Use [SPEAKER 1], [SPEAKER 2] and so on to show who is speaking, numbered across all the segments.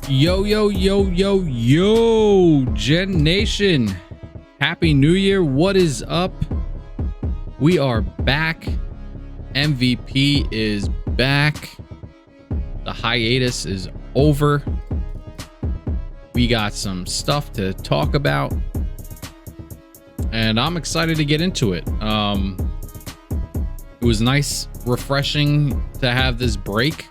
[SPEAKER 1] Yo, yo, yo, yo, yo, Gen Nation. Happy New Year. What is up? We are back. MVP is back. The hiatus is over. We got some stuff to talk about, and I'm excited to get into it. It was nice, refreshing to have this break.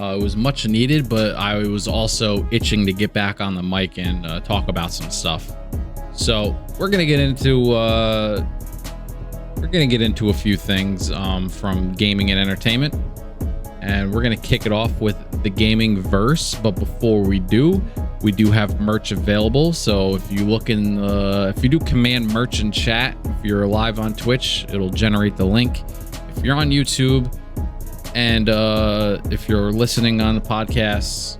[SPEAKER 1] It was much needed, but I was also itching to get back on the mic and talk about some stuff. So we're gonna get into a few things from gaming and entertainment, and we're gonna kick it off with the gaming verse. But before we do have merch available. So if you look in, if you do command merch in chat, if you're live on Twitch, it'll generate the link. If you're on YouTube, and if you're listening on the podcast,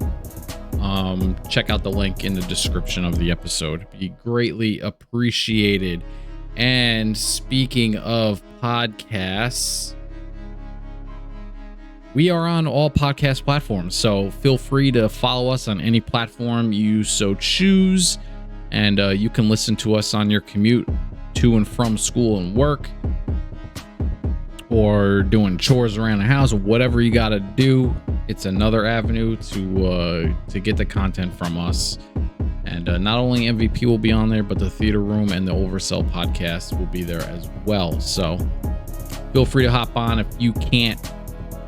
[SPEAKER 1] check out the link in the description of the episode. Be greatly appreciated. And speaking of podcasts, we are on all podcast platforms, so feel free to follow us on any platform you so choose, and you can listen to us on your commute to and from school and work, or doing chores around the house, or whatever you got to do. It's another avenue to get the content from us. And not only MVP will be on there, but the Theater Room and the Oversell Podcast will be there as well. So feel free to hop on. If you can't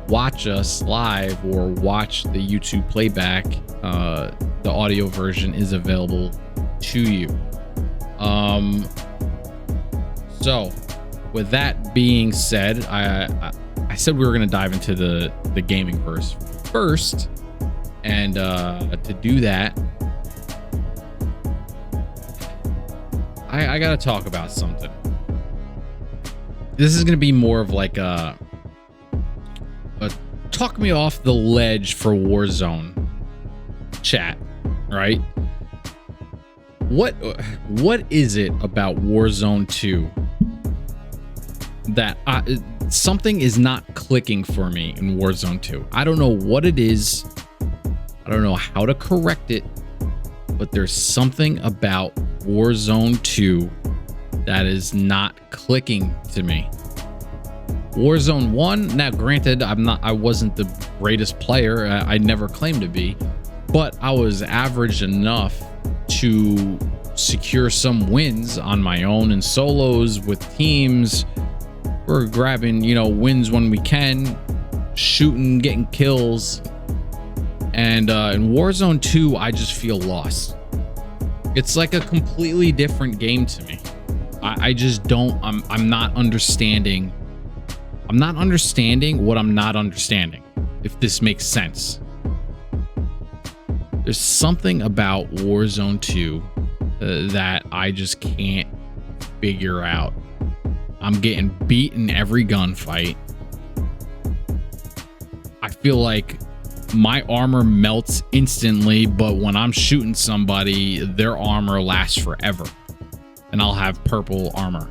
[SPEAKER 1] watch us live or watch the YouTube playback, the audio version is available to you. So with that being said, I said we were going to dive into the gaming verse first, and to do that, I got to talk about something. This is going to be more of like a talk me off the ledge for Warzone chat, right? What is it about Warzone 2 that something is not clicking for me in Warzone 2? I don't know what it is. I don't know how to correct it, but there's something about Warzone 2 that is not clicking to me. Warzone 1, now granted, I wasn't the greatest player. I never claimed to be, but I was average enough to secure some wins on my own and solos with teams. We're grabbing, wins when we can, shooting, getting kills. And in Warzone 2, I just feel lost. It's like a completely different game to me. I just don't, I'm not understanding. I'm not understanding what I'm not understanding, if this makes sense. There's something about Warzone 2 that I just can't figure out. I'm getting beat in every gunfight. I feel like my armor melts instantly, but when I'm shooting somebody, their armor lasts forever, and I'll have purple armor.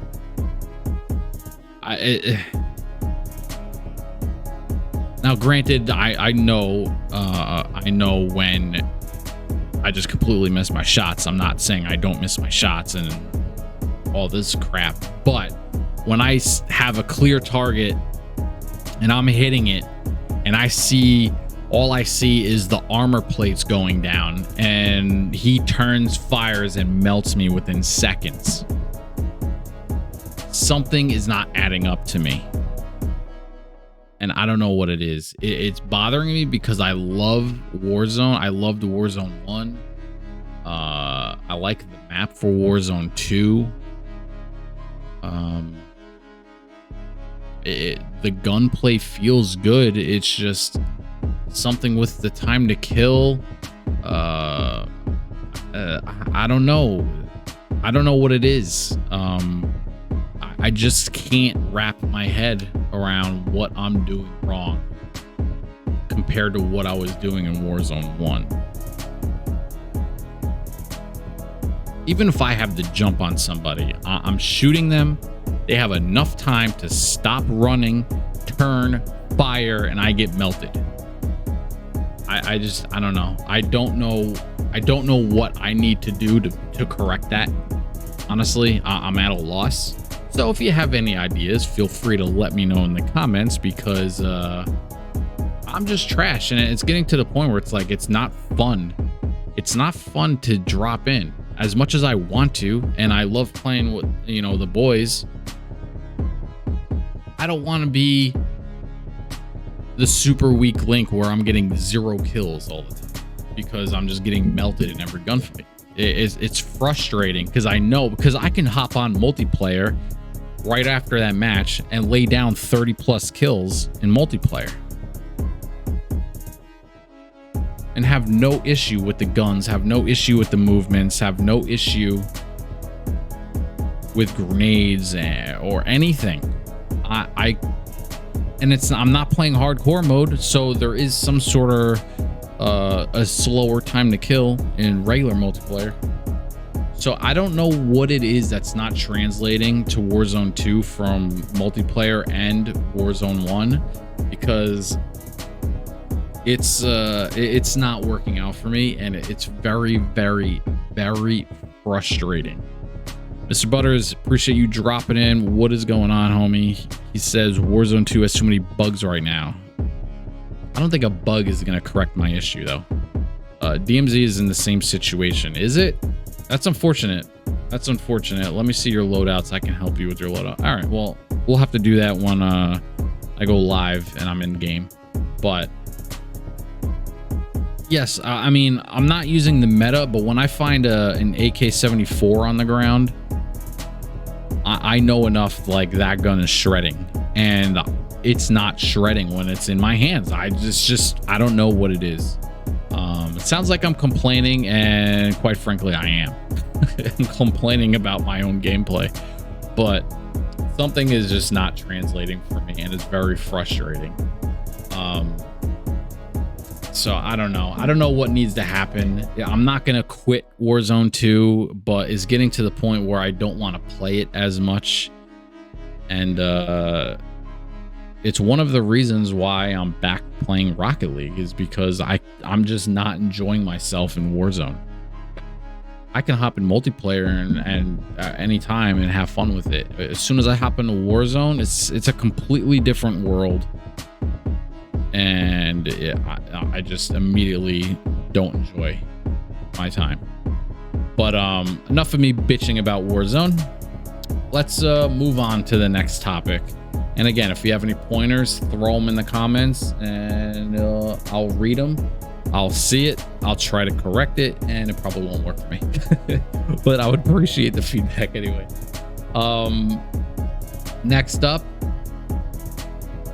[SPEAKER 1] Now, granted, I know when I just completely miss my shots. I'm not saying I don't miss my shots and all this crap, but when I have a clear target and I'm hitting it, and all I see is the armor plates going down, and he turns, fires, and melts me within seconds. Something is not adding up to me, and I don't know what it is. It's bothering me because I love Warzone. I loved Warzone 1. I like the map for Warzone 2. The gunplay feels good. It's just something with the time to kill. I don't know. I don't know what it is. I just can't wrap my head around what I'm doing wrong compared to what I was doing in Warzone 1. Even if I have the jump on somebody, I'm shooting them. They have enough time to stop running, turn, fire, and I get melted. I don't know. I don't know what I need to do to correct that. Honestly, I'm at a loss. So if you have any ideas, feel free to let me know in the comments, because I'm just trash, and it's getting to the point where it's like, it's not fun. It's not fun to drop in as much as I want to, and I love playing with, you know, the boys. I don't want to be the super weak link where I'm getting 0 kills all the time because I'm just getting melted in every gunfight. It's frustrating because I know, because I can hop on multiplayer right after that match and lay down 30 plus kills in multiplayer and have no issue with the guns, have no issue with the movements, have no issue with grenades or anything. I'm not playing hardcore mode, so there is some sort of a slower time to kill in regular multiplayer. So I don't know what it is that's not translating to Warzone 2 from multiplayer and Warzone 1, because it's not working out for me, and it's very, very, very frustrating. Mr. Butters, appreciate you dropping in. What is going on, homie? He says Warzone 2 has too many bugs right now. I don't think a bug is going to correct my issue, though. DMZ is in the same situation. Is it? That's unfortunate. That's unfortunate. Let me see your loadouts. I can help you with your loadout. All right, well, we'll have to do that when I go live and I'm in game. But yes, I mean, I'm not using the meta, but when I find an AK-74 on the ground, I know enough, like, that gun is shredding, and it's not shredding when it's in my hands. I don't know what it is. It sounds like I'm complaining, and quite frankly, I am. I'm complaining about my own gameplay, but something is just not translating for me, and it's very frustrating. So I don't know. I don't know what needs to happen. I'm not going to quit Warzone 2, but it's getting to the point where I don't want to play it as much. And it's one of the reasons why I'm back playing Rocket League, is because I'm just not enjoying myself in Warzone. I can hop in multiplayer and anytime and have fun with it. As soon as I hop into Warzone, it's a completely different world. And I just immediately don't enjoy my time. But enough of me bitching about Warzone. Let's move on to the next topic. And again, if you have any pointers, throw them in the comments, and I'll read them. I'll see it. I'll try to correct it, and it probably won't work for me. But I would appreciate the feedback anyway. Next up,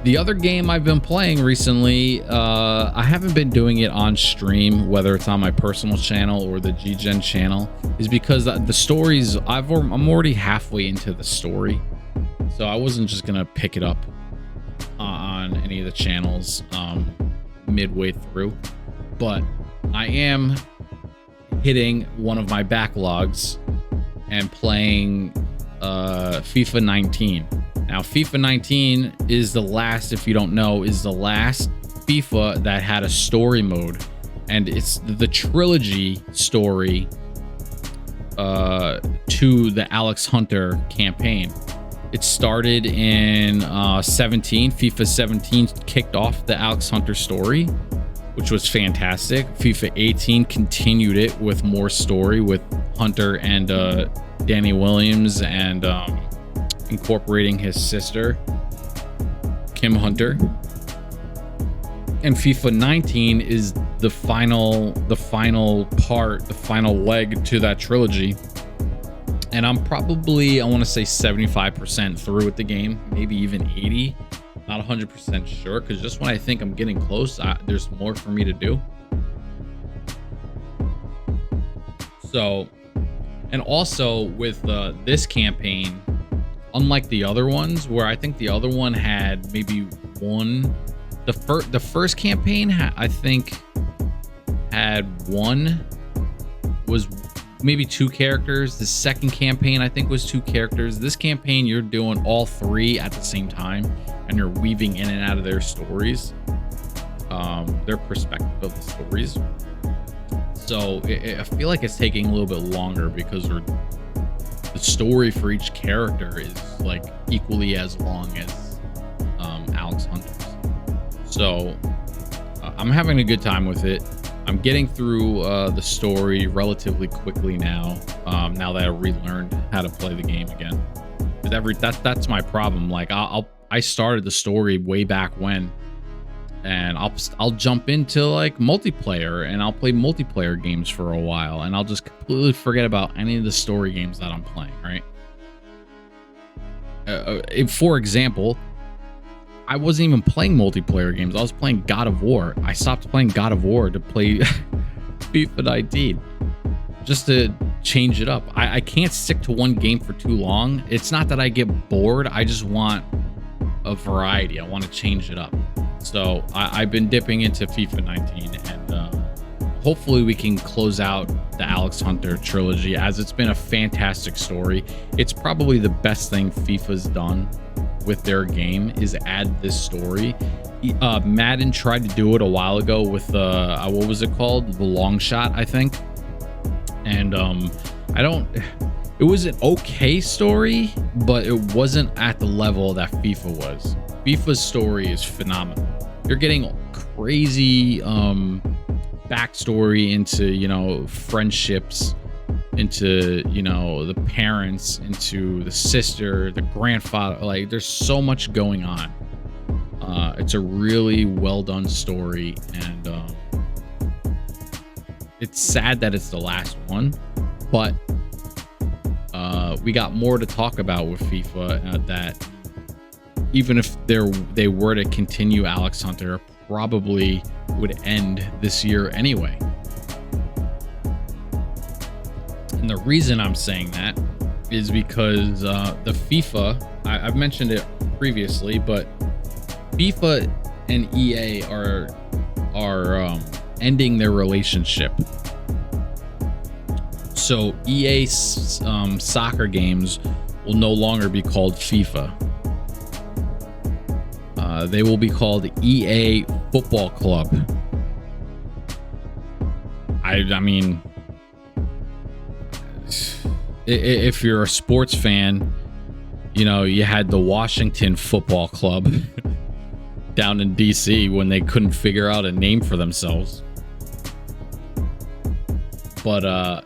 [SPEAKER 1] the other game I've been playing recently, I haven't been doing it on stream, whether it's on my personal channel or the GGEN channel, is because the stories, I'm already halfway into the story. So I wasn't just going to pick it up on any of the channels midway through. But I am hitting one of my backlogs and playing FIFA 19. Now, FIFA 19 is the last, if you don't know, is the last FIFA that had a story mode. And it's the trilogy story to the Alex Hunter campaign. It started in 17. FIFA 17 kicked off the Alex Hunter story, which was fantastic. FIFA 18 continued it with more story with Hunter and Danny Williams, and incorporating his sister, Kim Hunter. And FIFA 19 is the final part, the final leg to that trilogy. And I'm probably, I want to say 75% through with the game, maybe even 80. Not 100% sure, because just when I think I'm getting close, there's more for me to do. So, and also with this campaign, unlike the other ones, where I think the other one had maybe one, the first campaign I think had one, was maybe 2 characters. The second campaign I think was 2 characters. This campaign, you're doing all 3 at the same time, and you're weaving in and out of their stories. their perspective of the stories. So I feel like it's taking a little bit longer because the story for each character is like equally as long as Alex Hunter's. So I'm having a good time with it. I'm getting through the story relatively quickly now. Now that I relearned how to play the game again. That's my problem. Like I started the story way back when, and I'll jump into like multiplayer, and I'll play multiplayer games for a while, and I'll just completely forget about any of the story games that I'm playing, right? For example, I wasn't even playing multiplayer games. I was playing God of War. I stopped playing God of War to play FIFA 19 just to change it up. I can't stick to one game for too long. It's not that I get bored. I just want a variety. I want to change it up. So I've been dipping into FIFA 19, and hopefully we can close out the Alex Hunter trilogy, as it's been a fantastic story. It's probably the best thing FIFA's done with their game, is add this story. Madden tried to do it a while ago with what was it called? The Long Shot, I think. And it was an okay story, but it wasn't at the level that FIFA was. FIFA's story is phenomenal. You're getting crazy backstory into, friendships, into, the parents, into the sister, the grandfather. Like, there's so much going on. It's a really well done story, and it's sad that it's the last one, but we got more to talk about with FIFA, that even if they were to continue Alex Hunter, probably would end this year anyway. And the reason I'm saying that is because the FIFA, I've mentioned it previously, but FIFA and EA are ending their relationship. So EA soccer games will no longer be called FIFA. They will be called EA Football Club. I mean, if you're a sports fan, you had the Washington Football Club down in DC when they couldn't figure out a name for themselves. But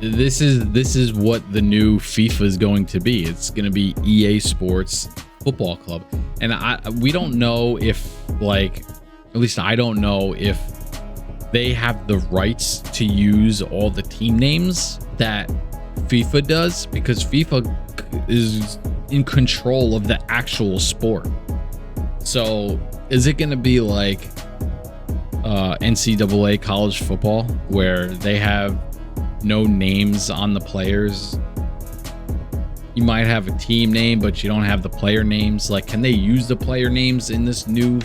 [SPEAKER 1] this is what the new FIFA is going to be. It's going to be EA Sports Football Club. And we don't know if, like, at least I don't know if they have the rights to use all the team names that FIFA does, because FIFA is in control of the actual sport. So is it going to be like NCAA college football, where they have no names on the players? You might have a team name, but you don't have the player names. Like, can they use the player names in this new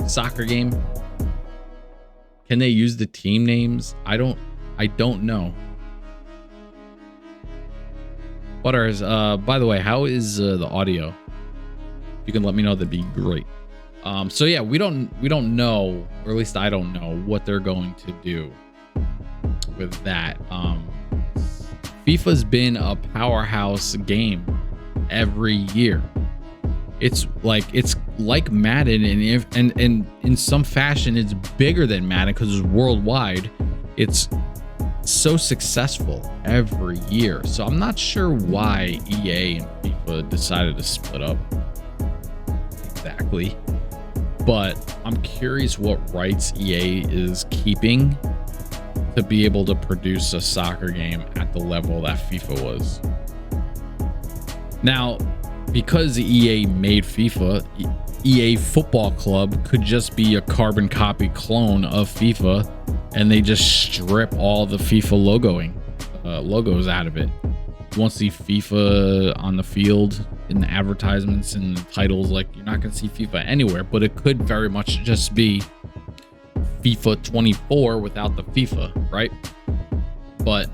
[SPEAKER 1] soccer game? Can they use the team names? I don't know. Butters, by the way, how is the audio? If you can let me know, that'd be great. So yeah, we don't know, or at least I don't know, what they're going to do with that. FIFA's been a powerhouse game every year. It's like Madden, and in some fashion it's bigger than Madden because it's worldwide. It's so successful every year. So I'm not sure why EA and FIFA decided to split up exactly, but I'm curious what rights EA is keeping to be able to produce a soccer game at the level that FIFA was. Now, because EA made FIFA, EA Football Club could just be a carbon copy clone of FIFA, and they just strip all the FIFA logos out of it. You won't see FIFA on the field, in the advertisements and the titles. Like, you're not going to see FIFA anywhere, but it could very much just be FIFA 24 without the FIFA, right? But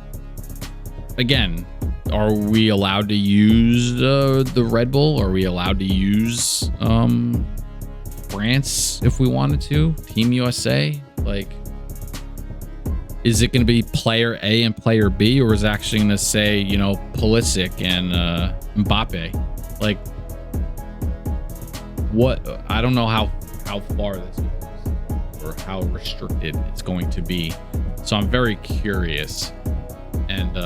[SPEAKER 1] again, are we allowed to use the Red Bull? Are we allowed to use France if we wanted to. Team USA. Like, is it going to be player A and player B, or is it actually going to say, you know, Pulisic and Mbappe? Like, what? I don't know how far this goes or how restricted it's going to be. So I'm very curious. And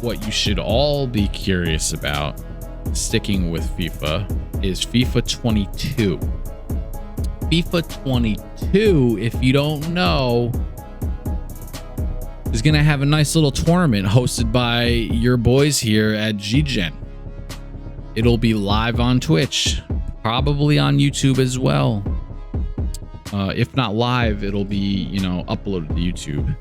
[SPEAKER 1] what you should all be curious about, sticking with FIFA, is FIFA 22. FIFA 22, if you don't know, is going to have a nice little tournament hosted by your boys here at GGEN. It'll be live on Twitch, probably on YouTube as well. If not live, it'll be, you know, uploaded to YouTube.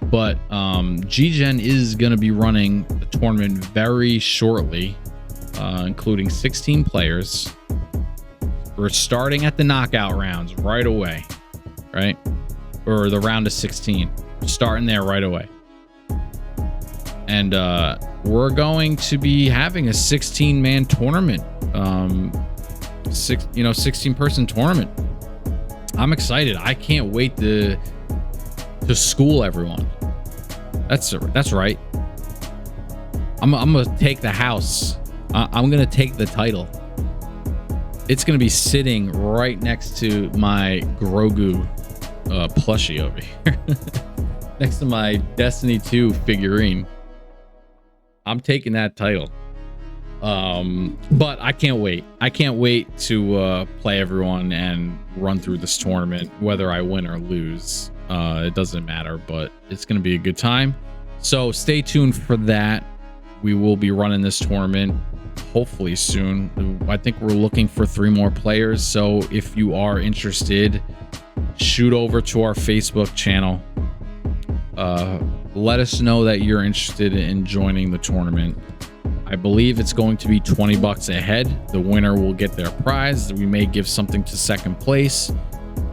[SPEAKER 1] But GGEN is going to be running the tournament very shortly, including 16 players. We're starting at the knockout rounds right away, right? Or the round of 16. We're starting there right away. And we're going to be having a 16-man tournament, 16-person tournament. I'm excited. I can't wait to school everyone. That's right. I'm gonna take the house. I'm gonna take the title. It's gonna be sitting right next to my Grogu plushie over here, next to my Destiny 2 figurine. I'm taking that title. But I can't wait. I can't wait to play everyone and run through this tournament, whether I win or lose. It doesn't matter, but it's going to be a good time. So stay tuned for that. We will be running this tournament hopefully soon. I think we're looking for 3 more players. So if you are interested, shoot over to our Facebook channel. Let us know that you're interested in joining the tournament. I believe it's going to be $20 a head. The winner will get their prize. We may give something to second place,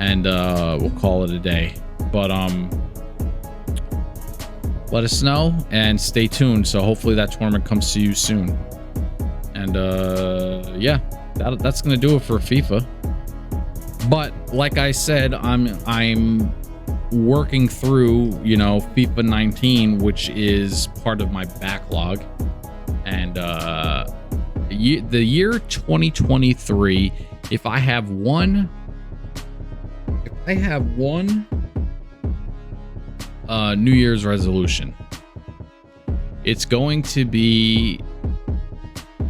[SPEAKER 1] and we'll call it a day. But let us know and stay tuned. So hopefully that tournament comes to you soon. And yeah, that's gonna do it for FIFA. But like I said, I'm working through, you know, FIFA 19, which is part of my backlog. And the year 2023, if I have one New Year's resolution, it's going to be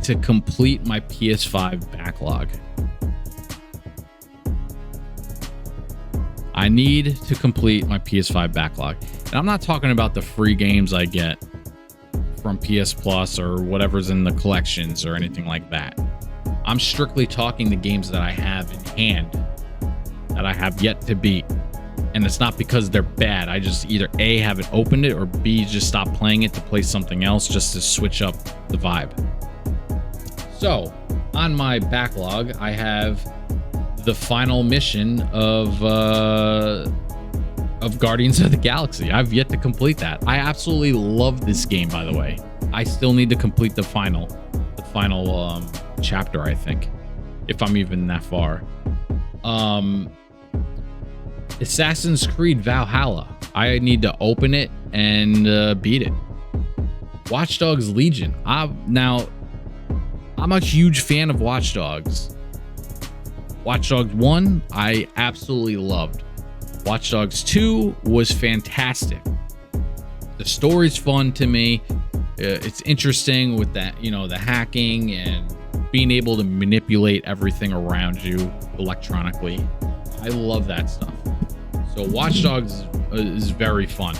[SPEAKER 1] to complete my PS5 backlog. I need to complete my PS5 backlog. And I'm not talking about the free games I get from PS Plus or whatever's in the collections or anything like that. I'm strictly talking the games that I have in hand that I have yet to beat. And it's not because they're bad. I just either A, haven't opened it, or B, just stop playing it to play something else just to switch up the vibe. So on my backlog, I have the final mission of Guardians of the Galaxy. I've yet to complete that. I absolutely love this game, by the way. I still need to complete the final chapter, I think, if I'm even that far. Assassin's Creed Valhalla. I need to open it and beat it. Watch Dogs Legion. I'm a huge fan of Watch Dogs. Watch Dogs 1, I absolutely loved. Watch Dogs 2 was fantastic. The story's fun to me. It's interesting with that, you know, the hacking and being able to manipulate everything around you electronically. I love that stuff. So Watch Dogs is very fun.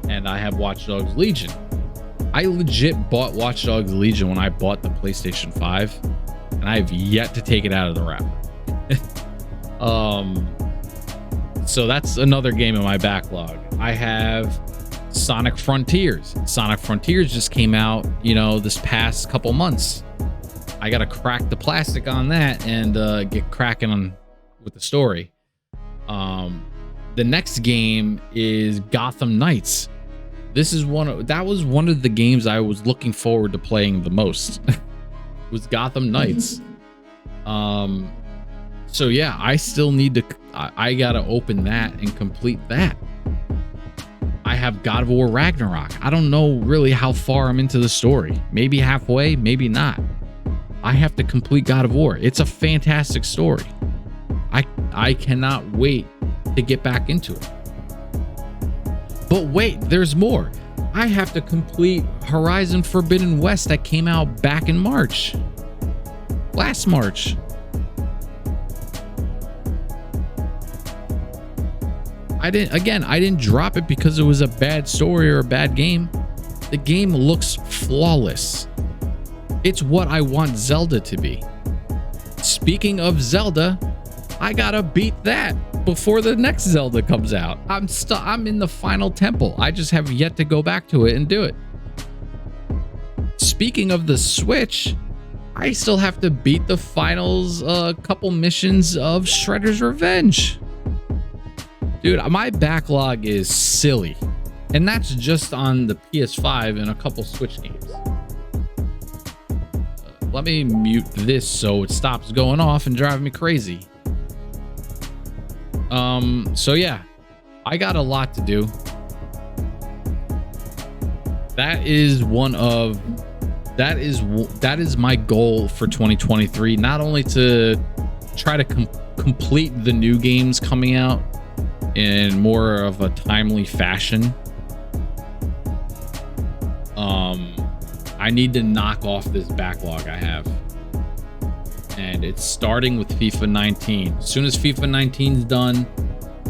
[SPEAKER 1] And I have Watch Dogs Legion. I legit bought Watch Dogs Legion when I bought the PlayStation 5. And I have yet to take it out of the wrapper. So that's another game in my backlog. I have Sonic Frontiers. Sonic Frontiers just came out, you know, this past couple months. I gotta crack the plastic on that and get cracking on with the story. The next game is Gotham Knights. That was one of the games I was looking forward to playing the most. Was Gotham Knights. So yeah, I still need to, I gotta open that and complete that. I have God of War Ragnarok. I don't know really how far I'm into the story. Maybe halfway, maybe not. I have to complete God of War. It's a fantastic story. I cannot wait to get back into it. But wait, there's more. I have to complete Horizon Forbidden West that came out back in March. Last March. I didn't drop it because it was a bad story or a bad game. The game looks flawless. It's what I want Zelda to be. Speaking of Zelda, I gotta beat that before the next Zelda comes out. I'm in the final temple. I just have yet to go back to it and do it. Speaking of the Switch, I still have to beat the finals couple missions of Shredder's Revenge. Dude, my backlog is silly. And that's just on the PS5 and a couple Switch games. Let me mute this so it stops going off and driving me crazy. So yeah, I got a lot to do. That is my goal for 2023. Not only to try to complete the new games coming out in more of a timely fashion. I need to knock off this backlog I have. And it's starting with FIFA 19. As soon as FIFA 19 is done,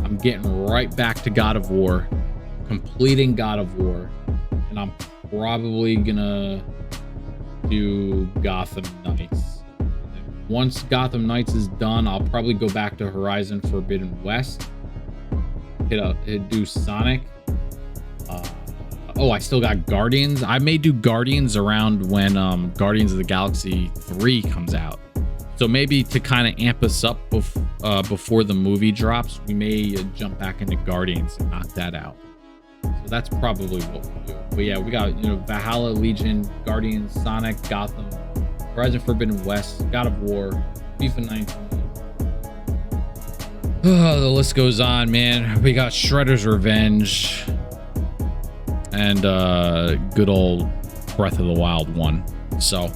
[SPEAKER 1] I'm getting right back to God of War, completing God of War, and I'm probably gonna do Gotham Knights. And once Gotham Knights is done, I'll probably go back to Horizon Forbidden West, do Sonic. Oh, I still got Guardians. I may do Guardians around when Guardians of the Galaxy 3 comes out. So maybe to kind of amp us up before the movie drops, we may jump back into Guardians and knock that out. So that's probably what we'll do. But yeah, we got, Valhalla, Legion, Guardians, Sonic, Gotham, Horizon Forbidden West, God of War, FIFA 19. Oh, the list goes on, man. We got Shredder's Revenge and good old Breath of the Wild 1. So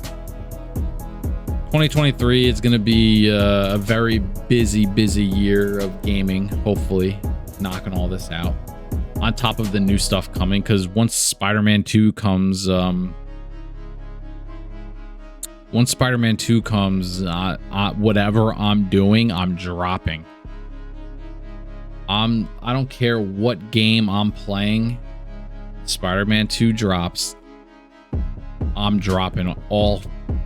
[SPEAKER 1] 2023 is going to be a very busy year of gaming, hopefully knocking all this out on top of the new stuff coming, because once Spider-Man 2 comes, whatever I'm doing, I'm dropping. I don't care what game I'm playing. Spider-Man 2 drops, I'm dropping all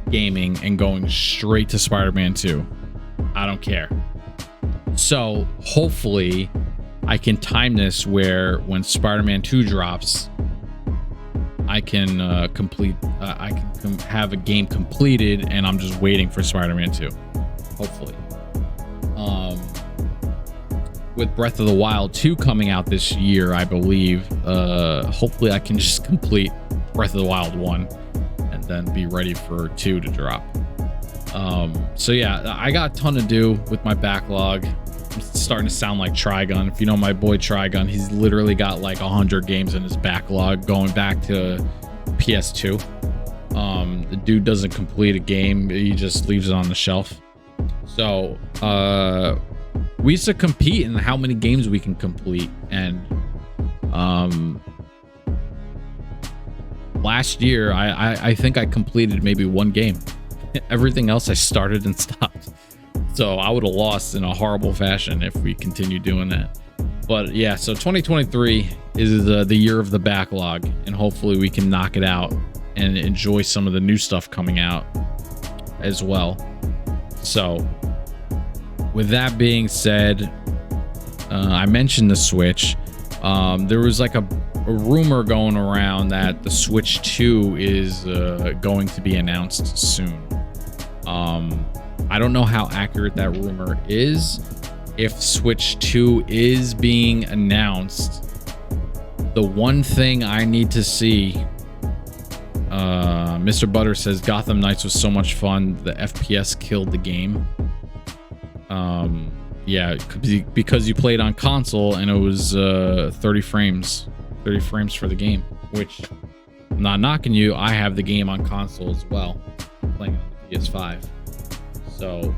[SPEAKER 1] gaming and going straight to Spider-Man 2. I don't care. So hopefully I can time this where when Spider-Man 2 drops, I can have a game completed and I'm just waiting for Spider-Man 2. Hopefully. With Breath of the Wild 2 coming out this year, I believe, hopefully I can just complete Breath of the Wild 1 and then be ready for 2 to drop. So yeah, I got a ton to do with my backlog. I'm starting to sound like Trigun. If you know my boy Trigun, he's literally got like 100 games in his backlog going back to PS2. The dude doesn't complete a game, he just leaves it on the shelf. So we used to compete in how many games we can complete, and last year I think I completed maybe one game. Everything else I started and stopped. So I would have lost in a horrible fashion if we continue doing that. But yeah, so 2023 is the year of the backlog, and hopefully we can knock it out and enjoy some of the new stuff coming out as well. So with that being said, I mentioned the Switch. There was like a rumor going around that the Switch 2 is going to be announced soon. I don't know how accurate that rumor is. If Switch 2 is being announced, the one thing I need to see Mr. Butter says Gotham Knights was so much fun. The FPS killed the game. Yeah, because you played on console and it was 30 frames for the game, which I'm not knocking you. I have the game on console as well, playing on the PS5. So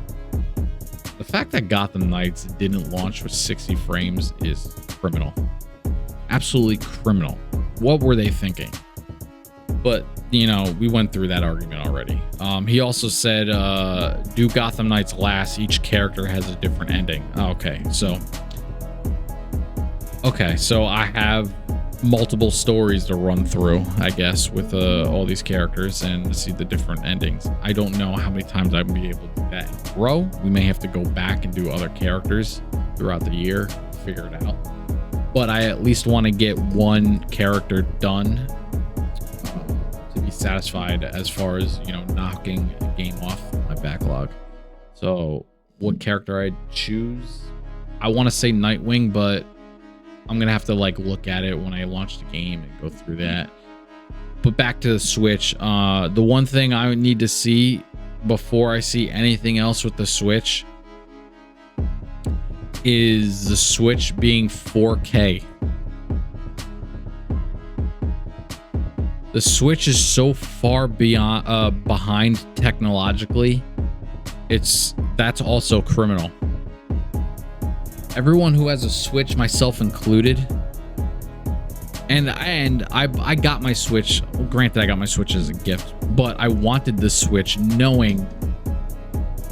[SPEAKER 1] the fact that Gotham Knights didn't launch with 60 frames is criminal. Absolutely criminal. What were they thinking? But, you know, we went through that argument already. He also said, do Gotham Knights last? Each character has a different ending. Okay, so I have multiple stories to run through, I guess, with all these characters and see the different endings. I don't know how many times I'll be able to do that in a row. We may have to go back and do other characters throughout the year, figure it out. But I at least want to get one character done to be satisfied as far as, you know, knocking a game off my backlog. So what character I choose? I want to say Nightwing, but I'm gonna have to like look at it when I launch the game and go through that. But back to the Switch. The one thing I would need to see before I see anything else with the Switch is the Switch being 4K. The Switch is so far beyond behind technologically. That's also criminal. Everyone who has a Switch, myself included, and I got my Switch. Granted, I got my Switch as a gift, but I wanted the Switch knowing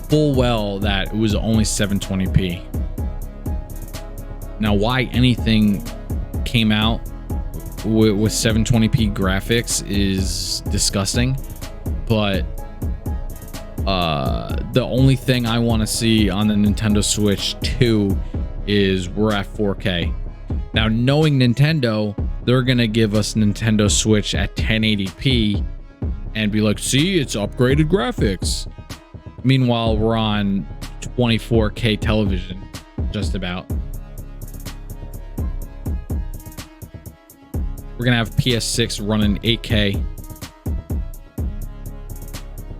[SPEAKER 1] full well that it was only 720p. Now, why anything came out with 720p graphics is disgusting, but the only thing I want to see on the Nintendo Switch 2 is we're at 4K. Now, knowing Nintendo, they're gonna give us Nintendo Switch at 1080p and be like, see, it's upgraded graphics. Meanwhile, we're on 24K television, just about. We're gonna have PS6 running 8K,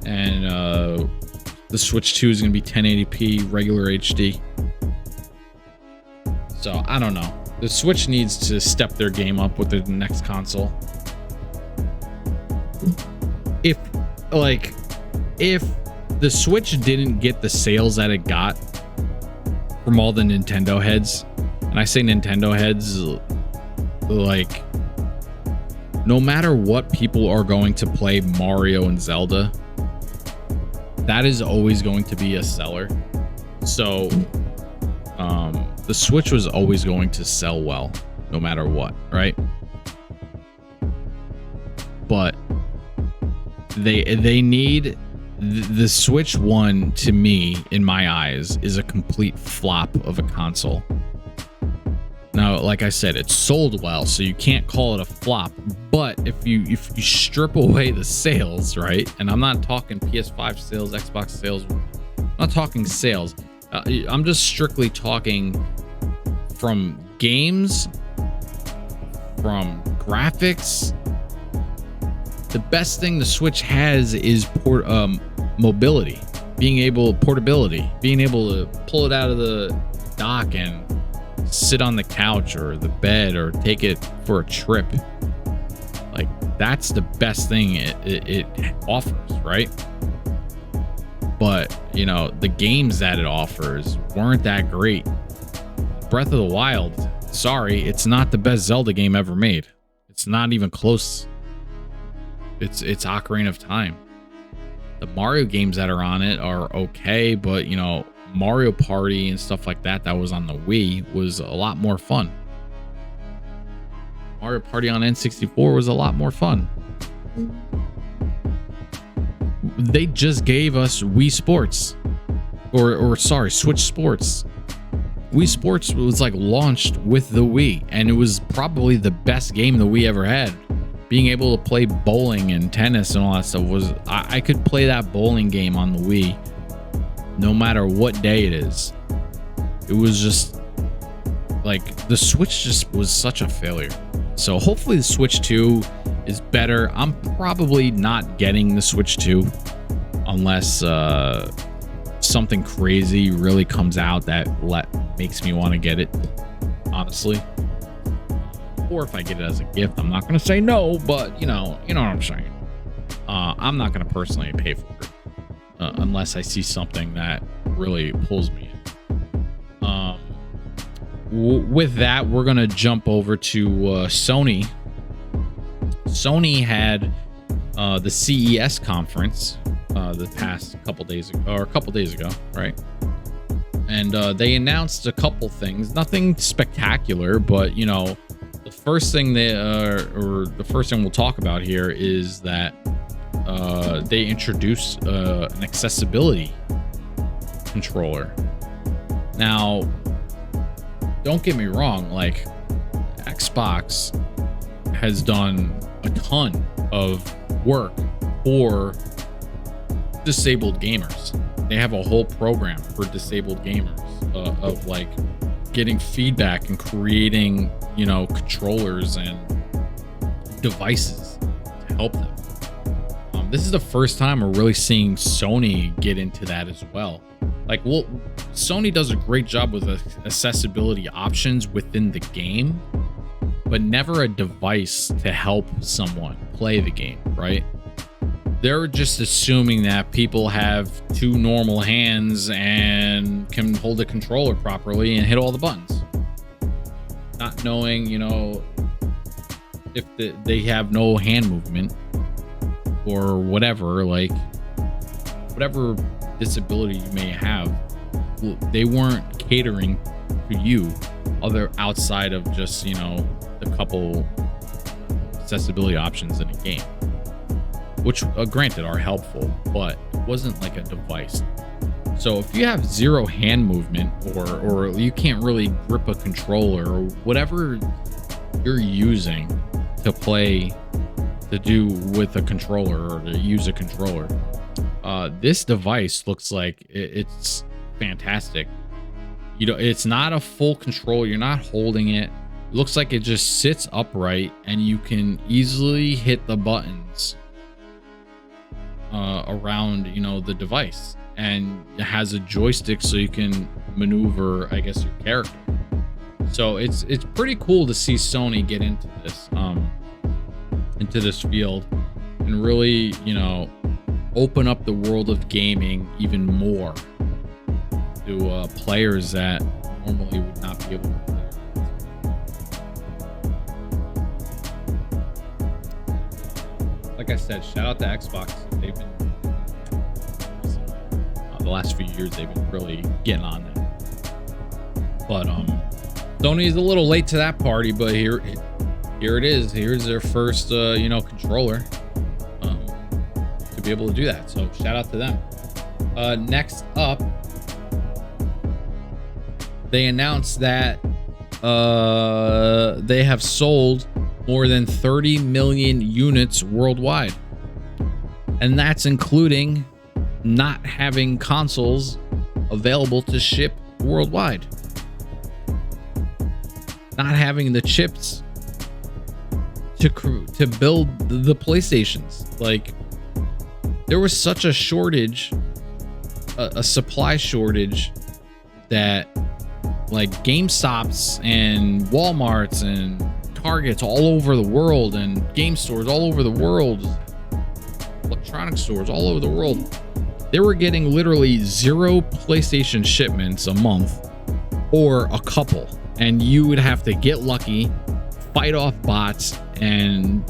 [SPEAKER 1] and the Switch 2 is gonna be 1080p regular HD. So I don't know. The Switch needs to step their game up with the next console. If the Switch didn't get the sales that it got from all the Nintendo heads, and I say Nintendo heads, like, no matter what people are going to play Mario and Zelda, that is always going to be a seller. So the Switch was always going to sell well, no matter what, right? But they need the Switch 1, to me, in my eyes, is a complete flop of a console. Now, like I said, it sold well, so you can't call it a flop. But if you strip away the sales, right? And I'm not talking PS5 sales, Xbox sales. I'm not talking sales. I'm just strictly talking from games, from graphics. The best thing the Switch has is mobility, portability, being able to pull it out of the dock and sit on the couch or the bed or take it for a trip. Like, that's the best thing it offers, right? But, you know, the games that it offers weren't that great. Breath of the Wild, sorry, it's not the best Zelda game ever made. It's not even close. It's Ocarina of Time. The Mario games that are on it are okay, but, you know, Mario Party and stuff like that was on the Wii was a lot more fun. Mario Party on N64 was a lot more fun. They just gave us Wii Sports, or sorry, Switch Sports. Wii Sports was like launched with the Wii, and it was probably the best game the Wii ever had. Being able to play bowling and tennis and all that stuff was, I could play that bowling game on the Wii no matter what day it is. It was just like, the Switch just was such a failure. So hopefully the Switch 2 is better. I'm probably not getting the Switch 2 unless something crazy really comes out that makes me want to get it, honestly. Or if I get it as a gift, I'm not going to say no, but you know what I'm saying. I'm not going to personally pay for it unless I see something that really pulls me in. With that, we're going to jump over to Sony. Sony had the CES conference the past couple days ago, right? And they announced a couple things, nothing spectacular, but the first thing we'll talk about here is that they introduced an accessibility controller. Now, don't get me wrong, like Xbox has done a ton of work for disabled gamers. They have a whole program for disabled gamers of like getting feedback and creating, controllers and devices to help them. This is the first time we're really seeing Sony get into that as well. Like, Sony does a great job with accessibility options within the game, but never a device to help someone play the game, right? They're just assuming that people have two normal hands and can hold the controller properly and hit all the buttons. Not knowing, if they have no hand movement or whatever, like whatever disability you may have, they weren't catering to you outside of just, the couple accessibility options in a game, which granted are helpful, but it wasn't like a device. So if you have zero hand movement or you can't really grip a controller or whatever you're using to do with a controller or to use a controller, this device looks like it's fantastic. It's not a full control. You're not holding it. It looks like it just sits upright and you can easily hit the buttons around, the device, and it has a joystick so you can maneuver, I guess, your character. So it's pretty cool to see Sony get into this field and really, open up the world of gaming even more to players that normally would not be able to play. Like I said, shout out to Xbox. They've been the last few years, they've been really getting on that. But Sony is a little late to that party, but here it is. Here's their first controller to be able to do that. So shout out to them. Next up, they announced that they have sold more than 30 million units worldwide. And that's including not having consoles available to ship worldwide. Not having the chips to build the PlayStations. Like, there was such a shortage, a supply shortage, that like GameStops and Walmarts and Targets all over the world and game stores all over the world, electronic stores all over the world, they were getting literally 0 PlayStation shipments a month or a couple, and you would have to get lucky, fight off bots, and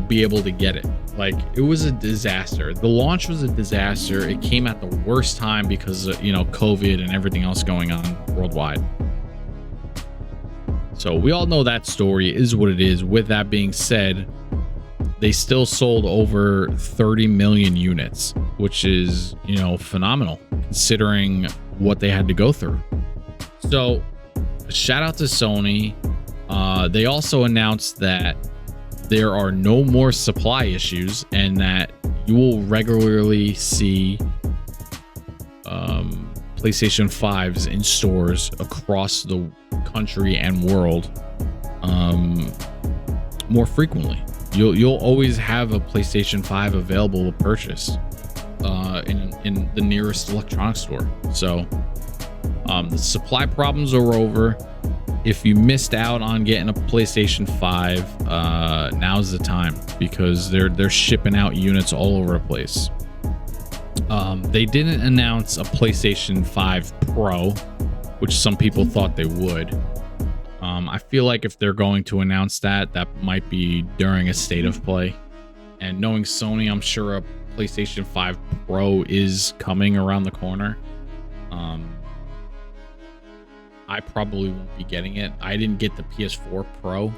[SPEAKER 1] be able to get it. Like, it was a disaster. The launch was a disaster. It came at the worst time because of COVID and everything else going on worldwide. So we all know that story is what it is. With that being said, they still sold over 30 million units, which is, phenomenal considering what they had to go through. So shout out to Sony. They also announced that there are no more supply issues and that you will regularly see PlayStation 5s in stores across the country and world more frequently. You'll always have a PlayStation 5 available to purchase in the nearest electronics store. So the supply problems are over. If you missed out on getting a PlayStation 5, now's the time, because they're shipping out units all over the place. They didn't announce a PlayStation 5 Pro, which some people thought they would. I feel like if they're going to announce that might be during a state of play. And knowing Sony, I'm sure a PlayStation 5 Pro is coming around the corner. I probably won't be getting it. I didn't get the PS4 Pro.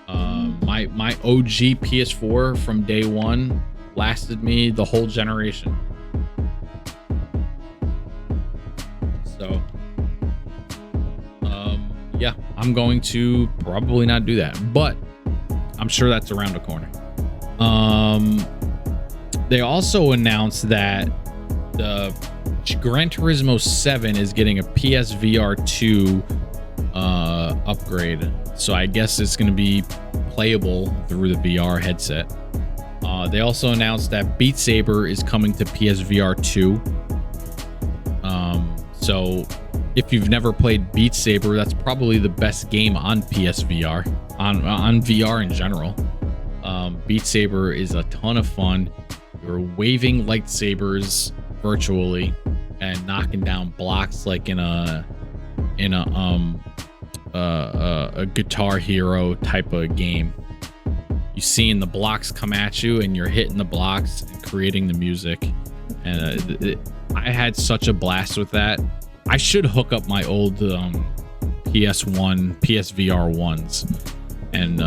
[SPEAKER 1] My OG PS4 from day one lasted me the whole generation. So yeah, I'm going to probably not do that, but I'm sure that's around the corner. They also announced that the Gran Turismo 7 is getting a PSVR 2 upgrade. So I guess it's going to be playable through the VR headset. They also announced that Beat Saber is coming to PSVR 2. So if you've never played Beat Saber, that's probably the best game on PSVR, on VR in general. Beat Saber is a ton of fun. You're waving lightsabers virtually and knocking down blocks like in a Guitar Hero type of game. You seeing the blocks come at you and you're hitting the blocks and creating the music. And I had such a blast with that. I should hook up my old PS1, PSVR 1s and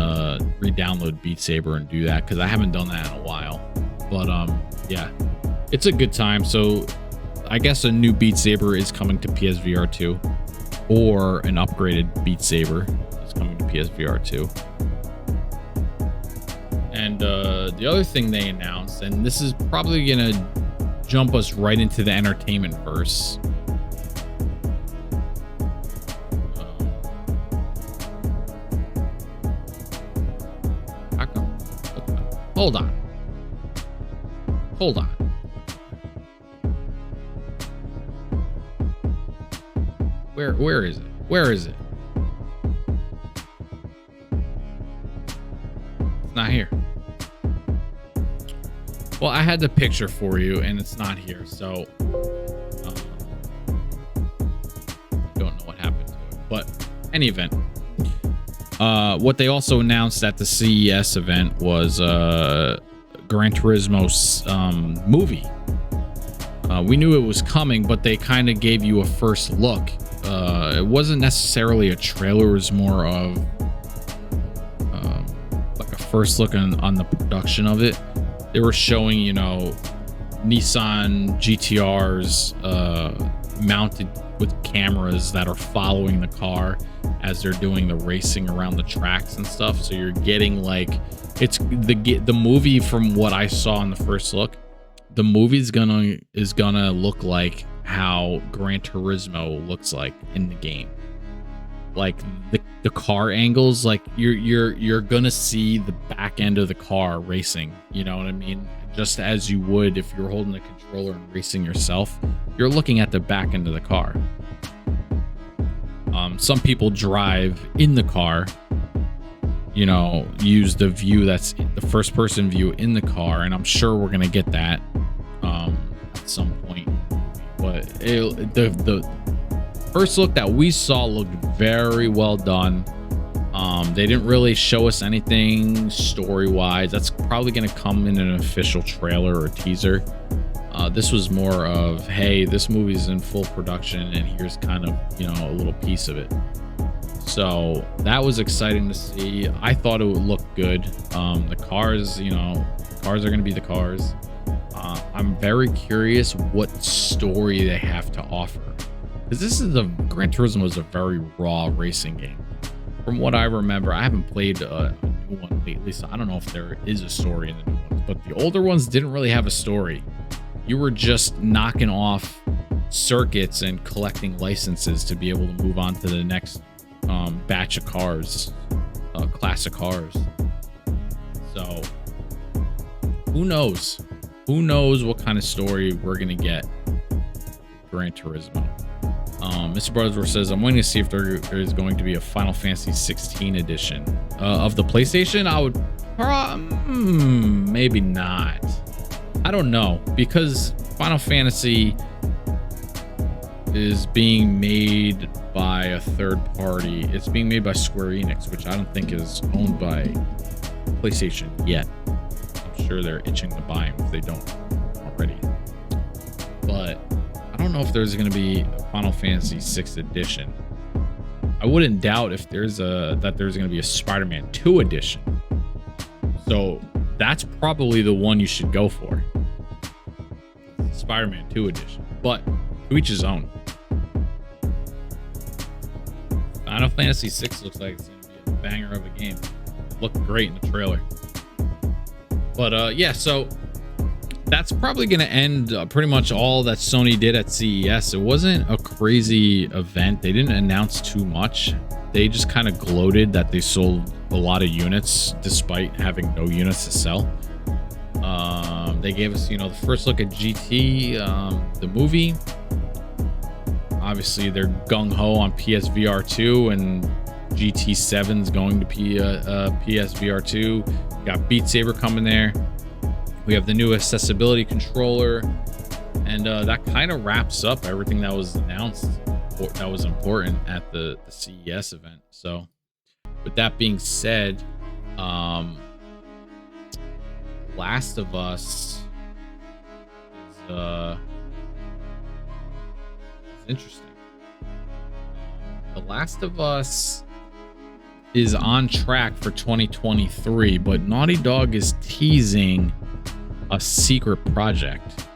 [SPEAKER 1] re-download Beat Saber and do that, because I haven't done that in a while. But yeah, it's a good time. So I guess a new Beat Saber is coming to PSVR 2, or an upgraded Beat Saber is coming to PSVR 2. And the other thing they announced, and this is probably gonna jump us right into the entertainment verse. Hold on. Where is it? Where is it? It's not here. Well, I had the picture for you and it's not here, so don't know what happened to it. But any event, what they also announced at the CES event was Gran Turismo's movie. We knew it was coming, but they kind of gave you a first look. It wasn't necessarily a trailer, it was more of like a first look on the production of it. They were showing, you know, Nissan GTRs mounted with cameras that are following the car as they're doing the racing around the tracks and stuff. So you're getting like, it's the movie, from what I saw in the first look, the movie is gonna look like how Gran Turismo looks like in the game. Like the car angles, like you're gonna see the back end of the car racing, you know what I mean? Just as you would if you're holding the controller and racing yourself, you're looking at the back end of the car. Some people drive in the car, you know, use the view that's the first person view in the car, and I'm sure we're gonna get that at some point. But the first look that we saw looked very well done. They didn't really show us anything story-wise. That's probably going to come in an official trailer or teaser. This was more of, hey, this movie's in full production and here's kind of, you know, a little piece of it. So that was exciting to see. I thought it would look good. The cars, you know, cars are going to be the cars. I'm very curious what story they have to offer, because this is Gran Turismo is a very raw racing game. From what I remember, I haven't played a new one lately, so I don't know if there is a story in the new ones, but the older ones didn't really have a story. You were just knocking off circuits and collecting licenses to be able to move on to the next batch of cars, class of cars. So who knows? Who knows what kind of story we're gonna get Gran Turismo. Mr. Brothers says, I'm waiting to see if there is going to be a Final Fantasy 16 edition of the PlayStation. I would maybe not. I don't know, because Final Fantasy is being made by a third party. It's being made by Square Enix, which I don't think is owned by PlayStation yet. I'm sure they're itching to buy them if they don't already. But I don't know if there's going to be a Final Fantasy 6 edition. I wouldn't doubt if there's going to be a Spider-Man 2 edition. So that's probably the one you should go for. Spider-Man 2 edition. But to each his own. Final Fantasy 6 looks like it's going to be a banger of a game. It looked great in the trailer. But yeah, so that's probably going to end pretty much all that Sony did at CES. It wasn't a crazy event. They didn't announce too much. They just kind of gloated that they sold a lot of units despite having no units to sell. They gave us, the first look at GT, the movie. Obviously, they're gung-ho on PSVR 2, and GT7's going to be a PSVR 2. Got Beat Saber coming there. We have the new accessibility controller, and that kind of wraps up everything that was announced that was important at the CES event. So with that being said, Last of Us is interesting. The Last of Us is on track for 2023, but Naughty Dog is teasing a secret project.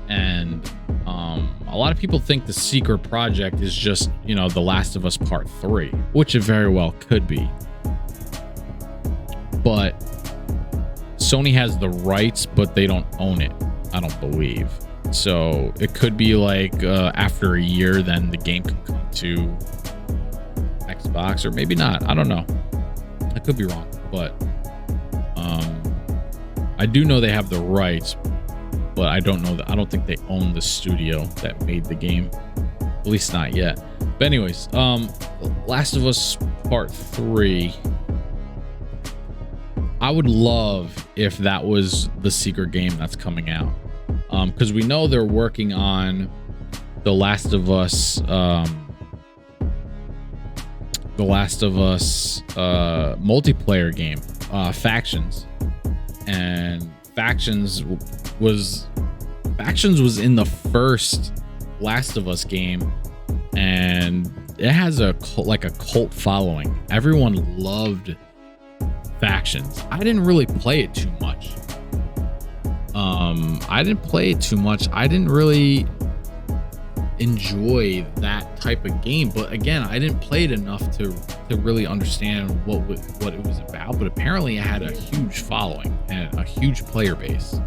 [SPEAKER 1] And a lot of people think the secret project is just, The Last of Us Part 3, which it very well could be. But Sony has the rights, but they don't own it, I don't believe. So it could be like after a year, then the game can come to Xbox, or maybe not. I don't know. I could be wrong, but I do know they have the rights, but I don't know that. I don't think they own the studio that made the game, at least not yet. But anyways, Last of Us Part 3. I would love if that was the secret game that's coming out, because we know they're working on the Last of Us multiplayer game, Factions. And Factions was in the first Last of Us game, and it has a cult following. Everyone loved Factions. I didn't really play it too much. I didn't really enjoy that type of game, but again, I didn't play it enough to really understand what it was about. But apparently it had a huge following and a huge player base.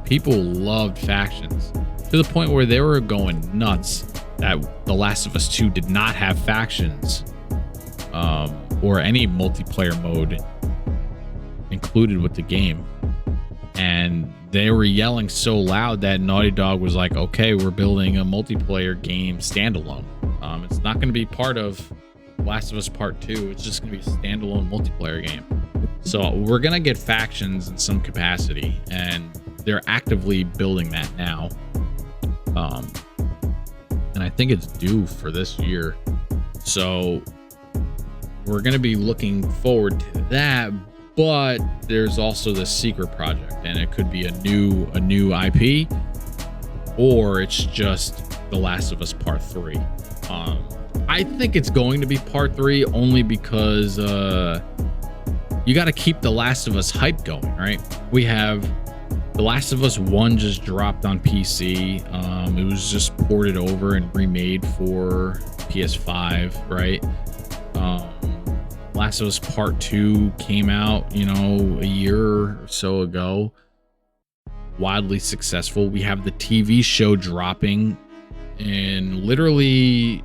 [SPEAKER 1] People loved Factions to the point where they were going nuts that The Last of Us 2 did not have Factions or any multiplayer mode included with the game. And they were yelling so loud that Naughty Dog was like, okay, we're building a multiplayer game standalone. It's not going to be part of Last of Us Part 2. It's just going to be a standalone multiplayer game. So we're going to get Factions in some capacity, and they're actively building that now. And I think it's due for this year. So we're going to be looking forward to that. But there's also the secret project, and it could be a new IP, or it's just The Last of Us Part 3. I think it's going to be Part 3 only because you got to keep The Last of Us hype going, right? We have The Last of Us 1 just dropped on PC. It was just ported over and remade for PS5, right? Last of Us Part 2 came out, a year or so ago. Wildly successful. We have the TV show dropping in literally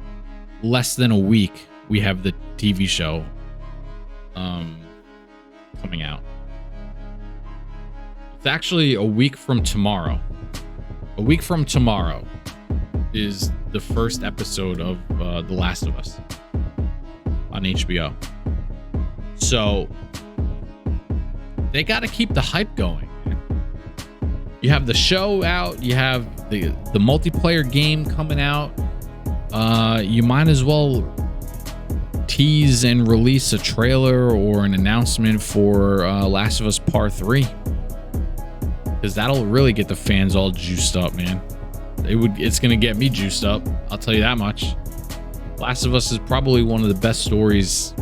[SPEAKER 1] less than a week. We have the TV show. coming out. It's actually a week from tomorrow. A week from tomorrow is the first episode of The Last of Us on HBO. So they got to keep the hype going. You have the show out. You have the multiplayer game coming out. You might as well tease and release a trailer or an announcement for Last of Us Part 3, because that'll really get the fans all juiced up, man. It's gonna get me juiced up, I'll tell you that much. Last of Us is probably one of the best stories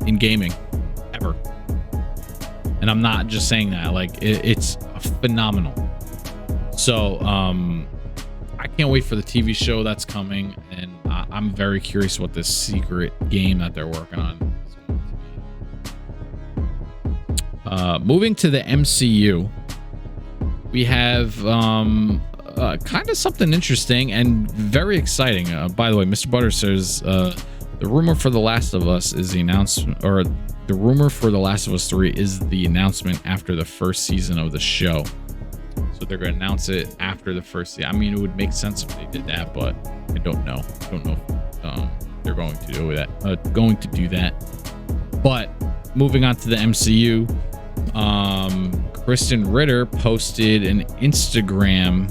[SPEAKER 1] in gaming ever, and I'm not just saying that. Like, it's phenomenal. So I can't wait for the TV show that's coming, and I'm very curious what this secret game that they're working on is going to be. Moving to the MCU, we have kind of something interesting and very exciting. By the way, Mr. Butter says the rumor for The Last of Us is the announcement, or the rumor for The Last of Us 3 is the announcement after the first season of the show. So they're going to announce it after the first season. I mean, it would make sense if they did that, but I don't know. I don't know if they're going to do that. But moving on to the MCU, Kristen Ritter posted an Instagram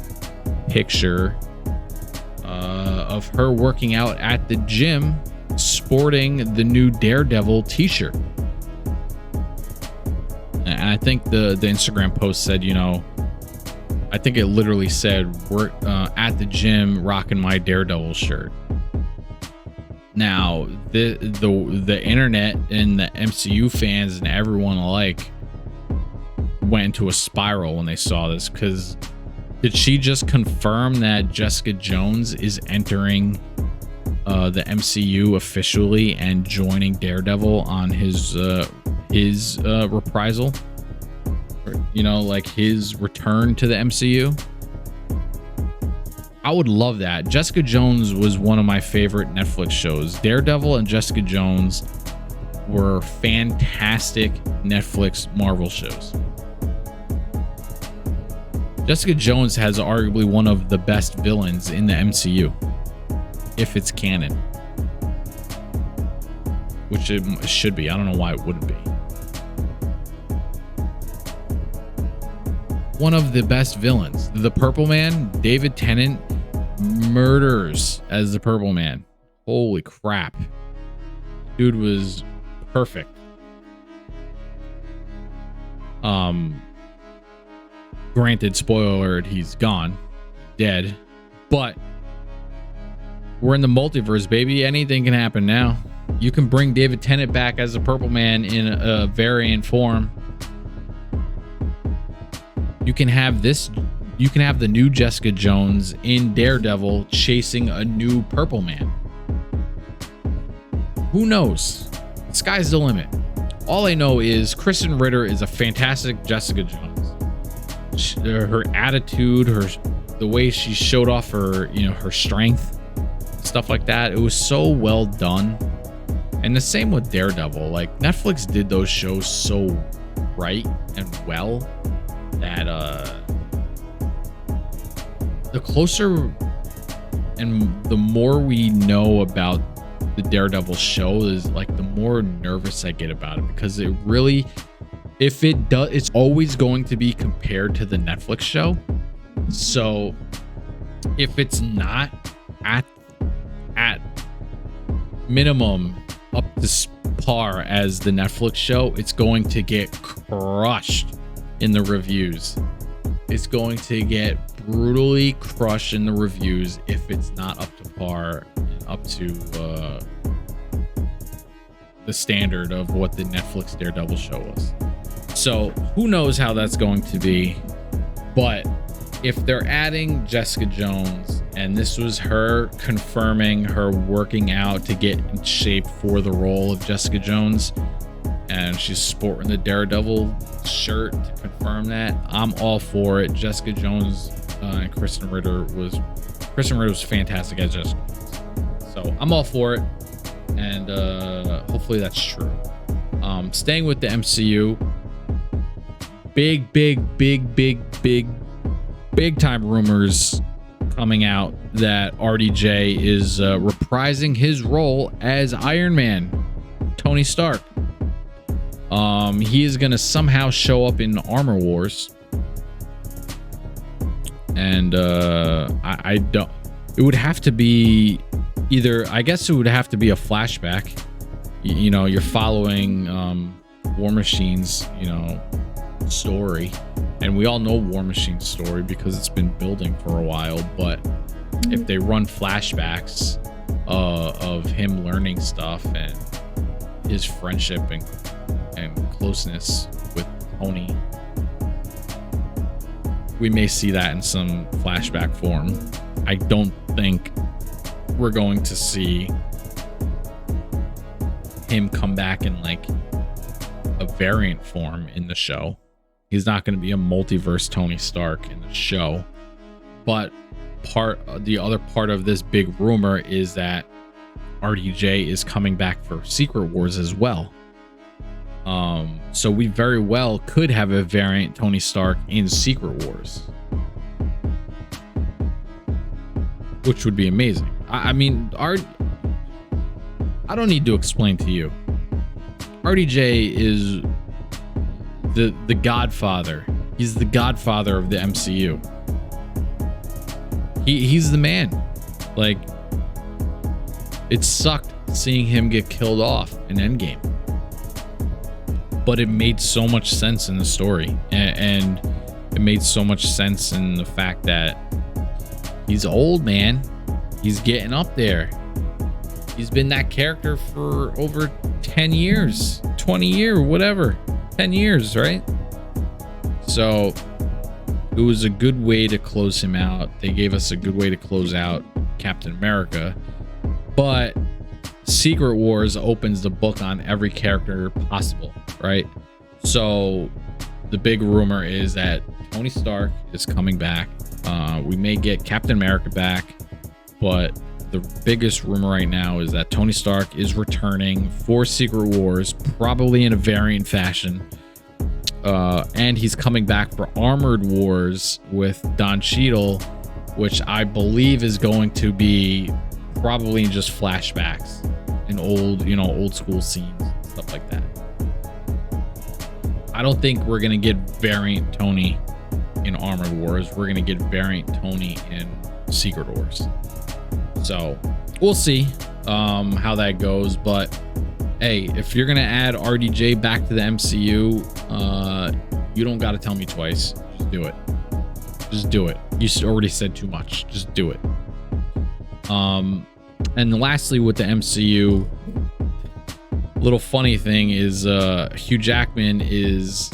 [SPEAKER 1] picture of her working out at the gym sporting the new Daredevil t-shirt. And I think the Instagram post said, I think it literally said, we're at the gym rocking my Daredevil shirt. Now, the internet and the MCU fans and everyone alike went into a spiral when they saw this, because did she just confirm that Jessica Jones is entering the MCU officially and joining Daredevil on his reprisal? Like his return to the MCU. I would love that. Jessica Jones was one of my favorite Netflix shows. Daredevil and Jessica Jones were fantastic Netflix Marvel shows. Jessica Jones has arguably one of the best villains in the MCU, if it's canon, which it should be. I don't know why it wouldn't be. One of the best villains. The Purple Man, David Tennant, murders as the Purple Man. Holy crap. Dude was perfect. Granted, spoiler alert, he's gone. Dead. But we're in the multiverse, baby. Anything can happen now. You can bring David Tennant back as the Purple Man in a variant form. You can have the new Jessica Jones in Daredevil chasing a new Purple Man. Who knows? The sky's the limit. All I know is Kristen Ritter is a fantastic Jessica Jones. Her attitude, the way she showed off her strength, stuff like that. It was so well done. And the same with Daredevil. Like, Netflix did those shows so right and well that the closer and the more we know about the Daredevil show is, like, the more nervous I get about it, because it really, if it does, it's always going to be compared to the Netflix show. So if it's not at minimum up to par as the Netflix show, it's going to get crushed in the reviews. It's going to get brutally crushed in the reviews if it's not up to par, up to the standard of what the Netflix Daredevil show was. So who knows how that's going to be. But if they're adding Jessica Jones, and this was her confirming her working out to get in shape for the role of Jessica Jones, and she's sporting the Daredevil shirt to confirm that, I'm all for it. Jessica Jones and Kristen Ritter was fantastic as Jessica Jones. So I'm all for it, and hopefully that's true. Staying with the MCU, big time rumors coming out that RDJ is reprising his role as Iron Man, Tony Stark. He is gonna somehow show up in Armor Wars, and I don't. It would have to be either. I guess it would have to be a flashback. You know, you're following War Machine's story, and we all know War Machine's story because it's been building for a while. But if they run flashbacks of him learning stuff and his friendship and closeness with Tony, we may see that in some flashback form. I don't think we're going to see him come back in like a variant form in the show. He's not going to be a multiverse Tony Stark in the show. But the other part of this big rumor is that RDJ is coming back for Secret Wars as well. So we very well could have a variant Tony Stark in Secret Wars, which would be amazing. I mean, I don't need to explain to you. RDJ is the godfather. He's the godfather of the MCU. He's the man. Like, it sucked seeing him get killed off in Endgame, but it made so much sense in the story, and it made so much sense in the fact that he's old, man. He's getting up there. He's been that character for over 10 years, 20 years, whatever. 10 years, right? So it was a good way to close him out. They gave us a good way to close out Captain America. But Secret Wars opens the book on every character possible, right? So the big rumor is that Tony Stark is coming back. We may get Captain America back, but the biggest rumor right now is that Tony Stark is returning for Secret Wars, probably in a variant fashion. And he's coming back for Armored Wars with Don Cheadle, which I believe is going to be probably just flashbacks and old school scenes, stuff like that. I don't think we're going to get variant Tony in Armored Wars. We're going to get variant Tony in Secret Wars. So we'll see how that goes. But hey, if you're going to add RDJ back to the MCU, you don't got to tell me twice. Just do it. Just do it. You already said too much. Just do it. And lastly, with the MCU, little funny thing is Hugh Jackman is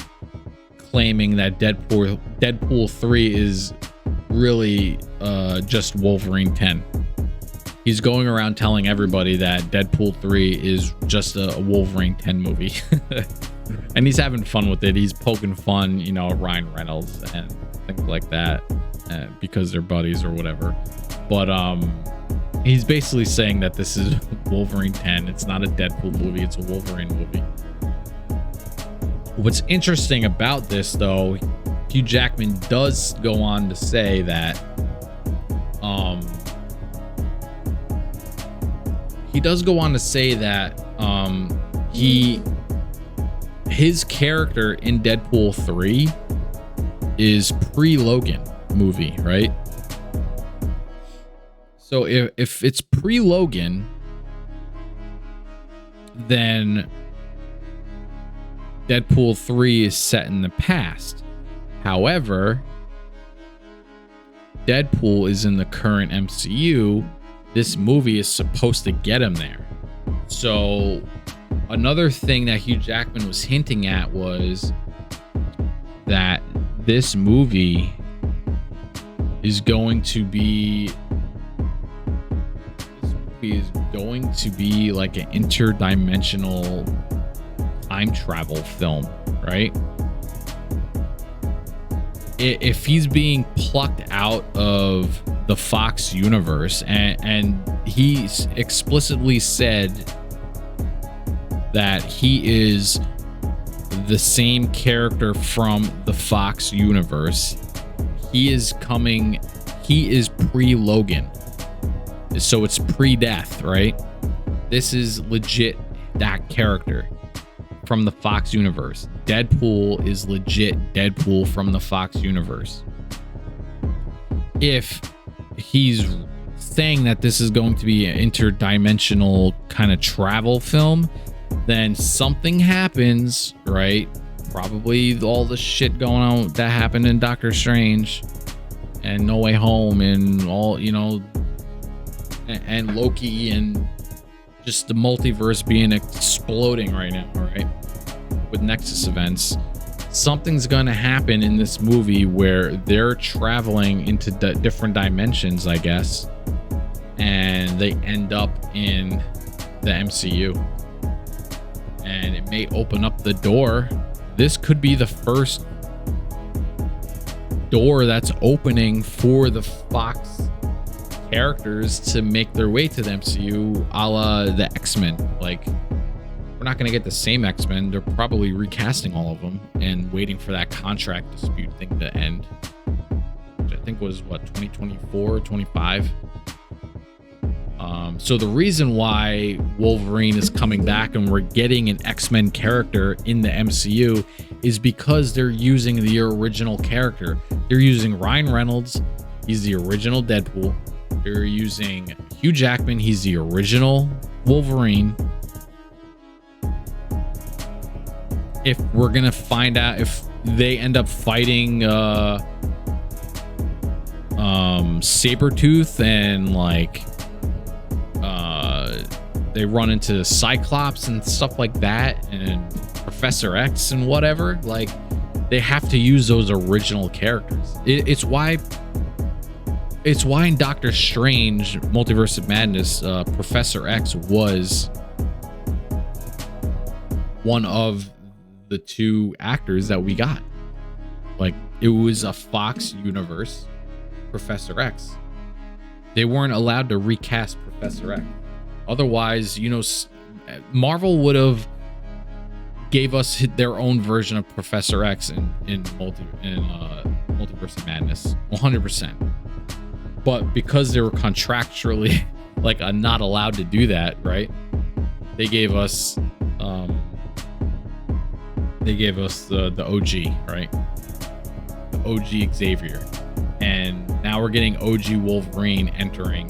[SPEAKER 1] claiming that Deadpool 3 is really just Wolverine 10. He's going around telling everybody that Deadpool 3 is just a Wolverine 10 movie. And he's having fun with it. He's poking fun, Ryan Reynolds and things like that, because they're buddies or whatever. But he's basically saying that this is Wolverine 10. It's not a Deadpool movie. It's a Wolverine movie. What's interesting about this, though, Hugh Jackman does go on to say that his character in Deadpool 3 is pre-Logan movie, right? So if it's pre-Logan, then Deadpool 3 is set in the past. However, Deadpool is in the current MCU. This movie is supposed to get him there. So another thing that Hugh Jackman was hinting at was that this movie is going to be like an interdimensional time travel film, right? If he's being plucked out of the Fox universe, and he explicitly said that he is the same character from the Fox universe. He is pre-Logan. So it's pre-death, right? This is legit that character from the Fox universe. Deadpool is legit Deadpool from the Fox universe. If he's saying that this is going to be an interdimensional kind of travel film, then something happens, right? Probably all the shit going on that happened in Doctor Strange and No Way Home and all, you know, and Loki and just the multiverse being exploding right now, right? With Nexus events. Something's gonna happen in this movie where they're traveling into different dimensions, I guess, and they end up in the MCU. And it may open up the door. This could be the first door that's opening for the Fox characters to make their way to the MCU, a la the X-Men. Like, we're not going to get the same X-Men. They're probably recasting all of them and waiting for that contract dispute thing to end, which I think was, what, 2024, 25? So the reason why Wolverine is coming back and we're getting an X-Men character in the MCU is because they're using the original character. They're using Ryan Reynolds. He's the original Deadpool. They're using Hugh Jackman. He's the original Wolverine. If we're going to find out if they end up fighting Sabretooth and like they run into Cyclops and stuff like that and Professor X and whatever, like they have to use those original characters. It's why in Doctor Strange Multiverse of Madness, Professor X was one of the two actors that we got. Like, it was a Fox universe Professor X. They weren't allowed to recast Professor X. Otherwise, you know, Marvel would have gave us their own version of Professor X in Multiverse of Madness, 100%. But because they were contractually like not allowed to do that, right? They gave us the OG, right? The OG Xavier. And now we're getting OG Wolverine entering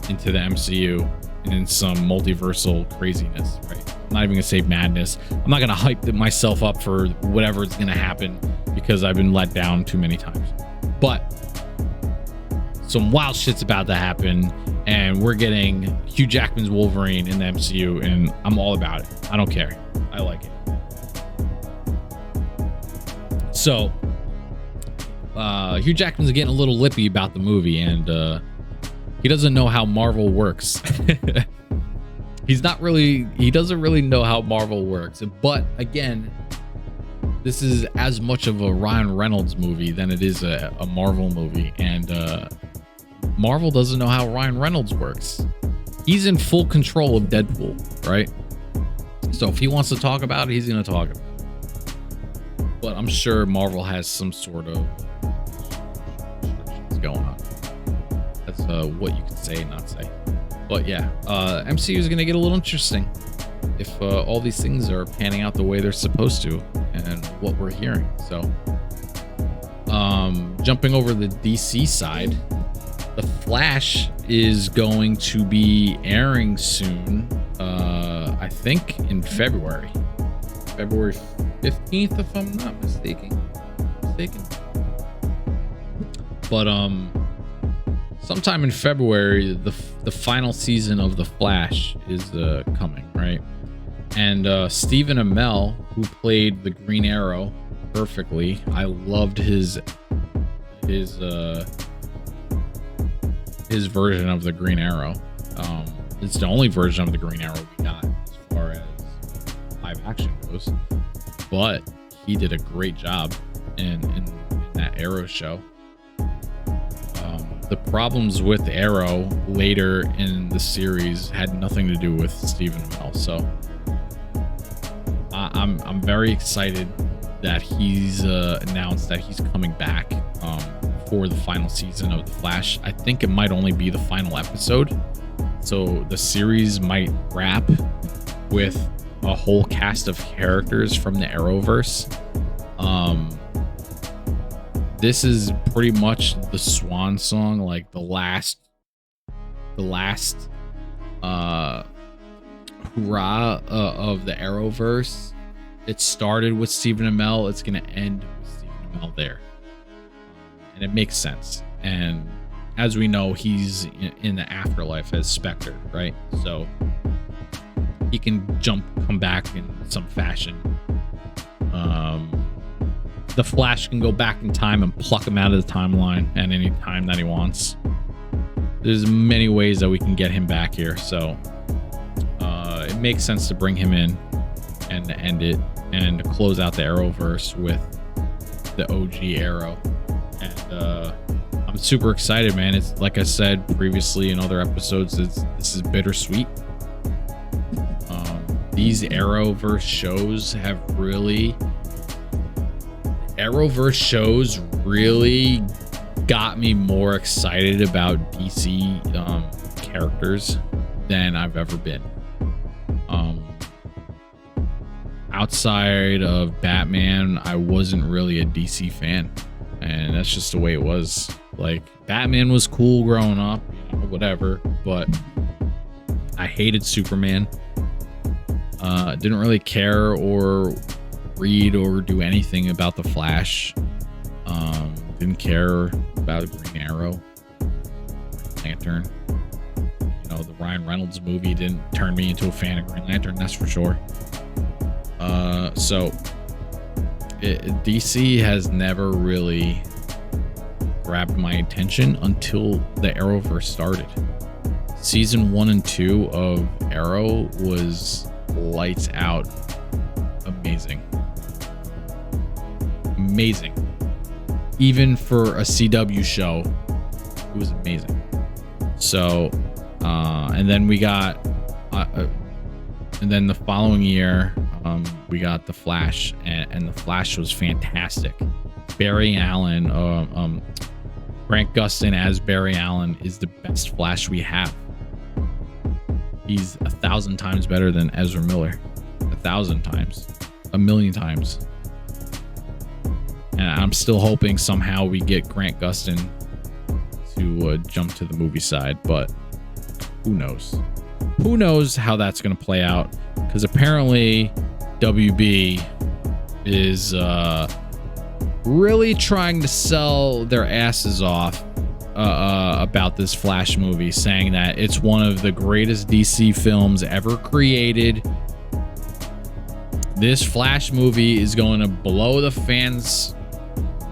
[SPEAKER 1] into the MCU and in some multiversal craziness, right? I'm not even gonna say madness. I'm not gonna hype myself up for whatever is gonna happen because I've been let down too many times. But some wild shit's about to happen, and we're getting Hugh Jackman's Wolverine in the MCU, and I'm all about it. I don't care. I like it. So Hugh Jackman's getting a little lippy about the movie, and he doesn't know how Marvel works. He doesn't really know how Marvel works. But again, this is as much of a Ryan Reynolds movie than it is a Marvel movie, and Marvel doesn't know how Ryan Reynolds works. He's in full control of Deadpool, right? So if he wants to talk about it, he's going to talk about it. But I'm sure Marvel has some sort of restrictions going on. That's what you can say and not say. But yeah, MCU is going to get a little interesting if all these things are panning out the way they're supposed to and what we're hearing. So jumping over the DC side, The Flash is going to be airing soon. I think in February 15th, if I'm not mistaken. But sometime in February, the final season of The Flash is coming, right? And Stephen Amell, who played the Green Arrow perfectly, I loved his version of the Green Arrow. It's the only version of the Green Arrow we got as far as live action goes, but he did a great job in that Arrow show. The problems with Arrow later in the series had nothing to do with Stephen Amell, so I'm very excited that he's announced that he's coming back for the final season of The Flash. I think it might only be the final episode, so the series might wrap with a whole cast of characters from the Arrowverse. This is pretty much the swan song, like the last hurrah of the Arrowverse. It started with Stephen Amell. It's going to end with Stephen Amell there. And it makes sense. And as we know, he's in the afterlife as Spectre, right? So he can come back in some fashion. The Flash can go back in time and pluck him out of the timeline at any time that he wants. There's many ways that we can get him back here. So it makes sense to bring him in and to end it and to close out the Arrowverse with the OG Arrow. And I'm super excited, man. It's like I said previously in other episodes, this is bittersweet. These Arrowverse shows really got me more excited about DC characters than I've ever been. Outside of Batman, I wasn't really a DC fan, and that's just the way it was. Like, Batman was cool growing up, whatever, but I hated Superman. Didn't really care or read or do anything about the Flash. Didn't care about Green Arrow, Green Lantern. The Ryan Reynolds movie didn't turn me into a fan of Green Lantern, that's for sure. So DC has never really grabbed my attention until the Arrowverse started. Season 1 and 2 of Arrow was lights out. Amazing. Even for a CW show, it was amazing. So and then we got and then the following year we got The Flash, and The Flash was fantastic. Barry Allen, Grant Gustin as Barry Allen is the best Flash we have. He's 1,000 times better than Ezra Miller. 1,000 times. 1,000,000 times. And I'm still hoping somehow we get Grant Gustin to jump to the movie side, but who knows? Who knows how that's going to play out? Because apparently WB is really trying to sell their asses off about this Flash movie, saying that it's one of the greatest DC films ever created. This Flash movie is going to blow the fans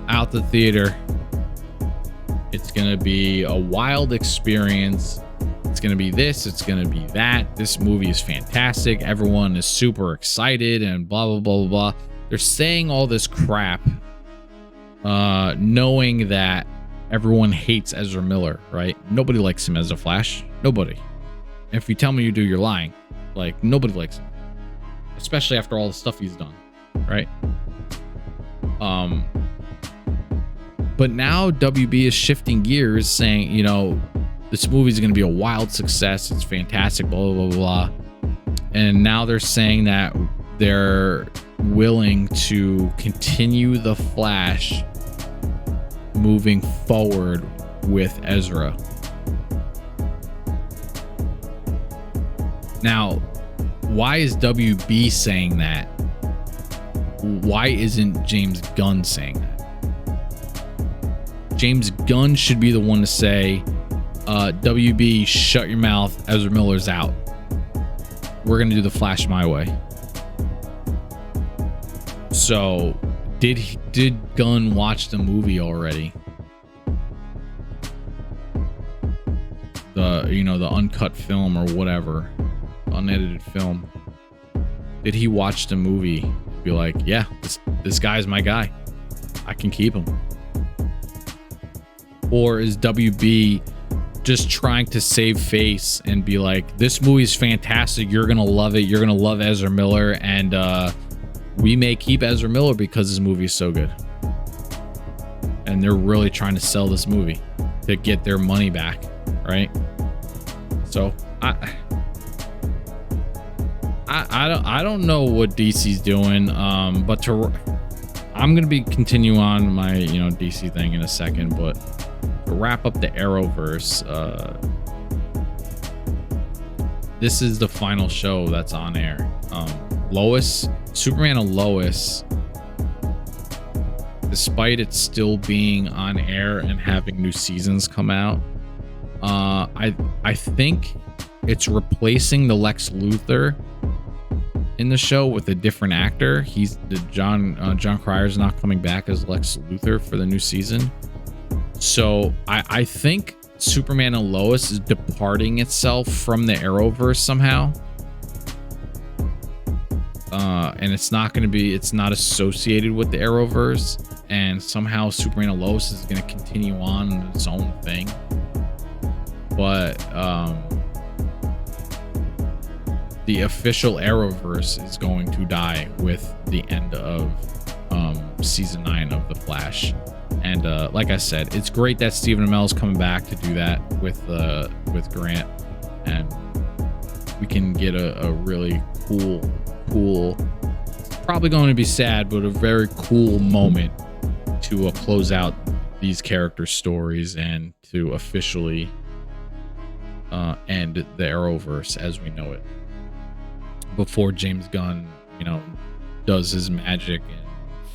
[SPEAKER 1] out the theater. It's going to be a wild experience. It's going to be this, it's going to be that. This movie is fantastic. Everyone is super excited and blah, blah, blah, blah, blah. They're saying all this crap, knowing that everyone hates Ezra Miller, right? Nobody likes him as a Flash. Nobody. If you tell me you do, you're lying. Like, nobody likes him. Especially after all the stuff he's done, right? But now WB is shifting gears, saying, this movie is going to be a wild success. It's fantastic, blah, blah, blah, blah. And now they're saying that they're willing to continue the Flash moving forward with Ezra. Now, why is WB saying that? Why isn't James Gunn saying that? James Gunn should be the one to say, WB, shut your mouth. Ezra Miller's out. We're going to do the Flash my way. So, did Gunn watch the movie already? The uncut film or whatever, unedited film. Did he watch the movie? Be like, yeah, this guy's my guy. I can keep him. Or is WB just trying to save face and be like, this movie's fantastic, you're gonna love it, you're gonna love Ezra Miller, and we may keep Ezra Miller because this movie is so good. And they're really trying to sell this movie to get their money back, right? So I don't know what DC's doing, but I'm gonna be continue on my DC thing in a second, but to wrap up the Arrowverse, this is the final show that's on air. Superman and Lois, despite it still being on air and having new seasons come out, I think it's replacing the Lex Luthor in the show with a different actor. John Cryer's not coming back as Lex Luthor for the new season. So I think Superman and Lois is departing itself from the Arrowverse somehow. And it's not associated with the Arrowverse, and somehow Superman and Lois is going to continue on its own thing. But the official Arrowverse is going to die with the end of season 9 of The Flash. And like I said, it's great that Stephen Amell is coming back to do that with Grant, and we can get a really cool, probably going to be sad, but a very cool moment to close out these character stories and to officially end the Arrowverse as we know it, before James Gunn, does his magic and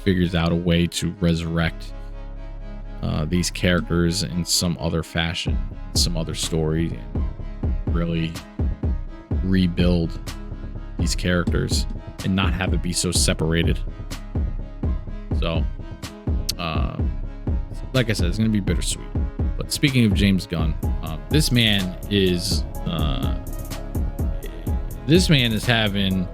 [SPEAKER 1] figures out a way to resurrect these characters in some other fashion, some other story, and really rebuild these characters and not have it be so separated. So, like I said, it's going to be bittersweet. But speaking of James Gunn, this man is having...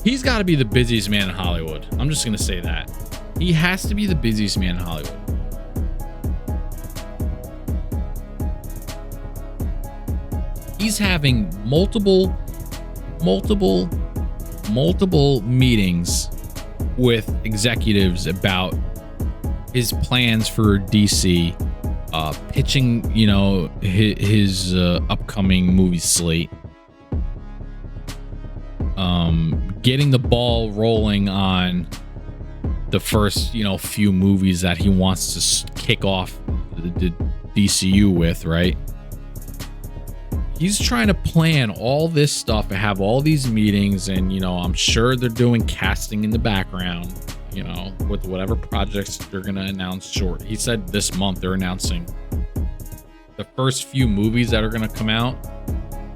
[SPEAKER 1] He's got to be the busiest man in Hollywood. I'm just going to say that. He has to be the busiest man in Hollywood. He's having multiple meetings with executives about his plans for DC, pitching, his upcoming movie slate, getting the ball rolling on the first, few movies that he wants to kick off the DCU with, right? He's trying to plan all this stuff and have all these meetings, and I'm sure they're doing casting in the background, with whatever projects they're gonna announce short. He said this month they're announcing the first few movies that are gonna come out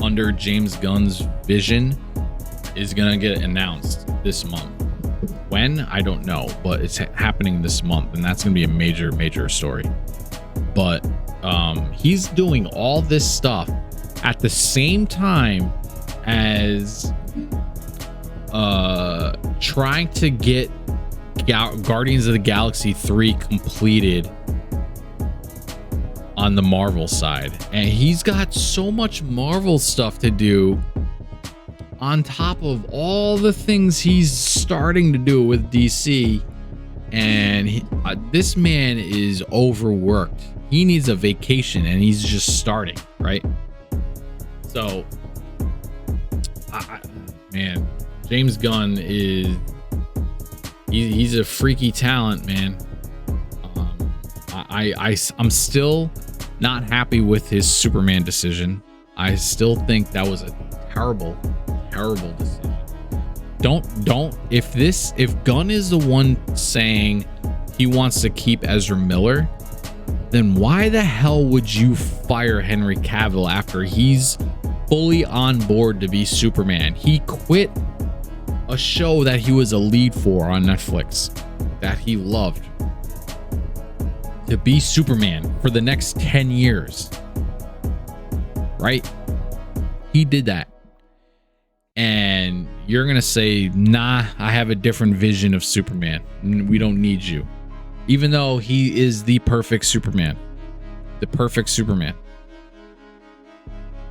[SPEAKER 1] under James Gunn's vision is gonna get announced this month. When, I don't know, but it's happening this month, and that's gonna be a major story. But he's doing all this stuff at the same time as trying to get Guardians of the Galaxy 3 completed on the Marvel side. And he's got so much Marvel stuff to do on top of all the things he's starting to do with DC. And this man is overworked. He needs a vacation, and he's just starting, right? So, man, James Gunn he's a freaky talent, man. I'm still not happy with his Superman decision. I still think that was a terrible decision. If Gunn is the one saying he wants to keep Ezra Miller, then why the hell would you fire Henry Cavill after he's fully on board to be Superman? He quit a show that he was a lead for on Netflix that he loved to be Superman for the next 10 years, right? He did that. And you're gonna say, nah, I have a different vision of Superman. We don't need you. Even though he is the perfect Superman. The perfect Superman.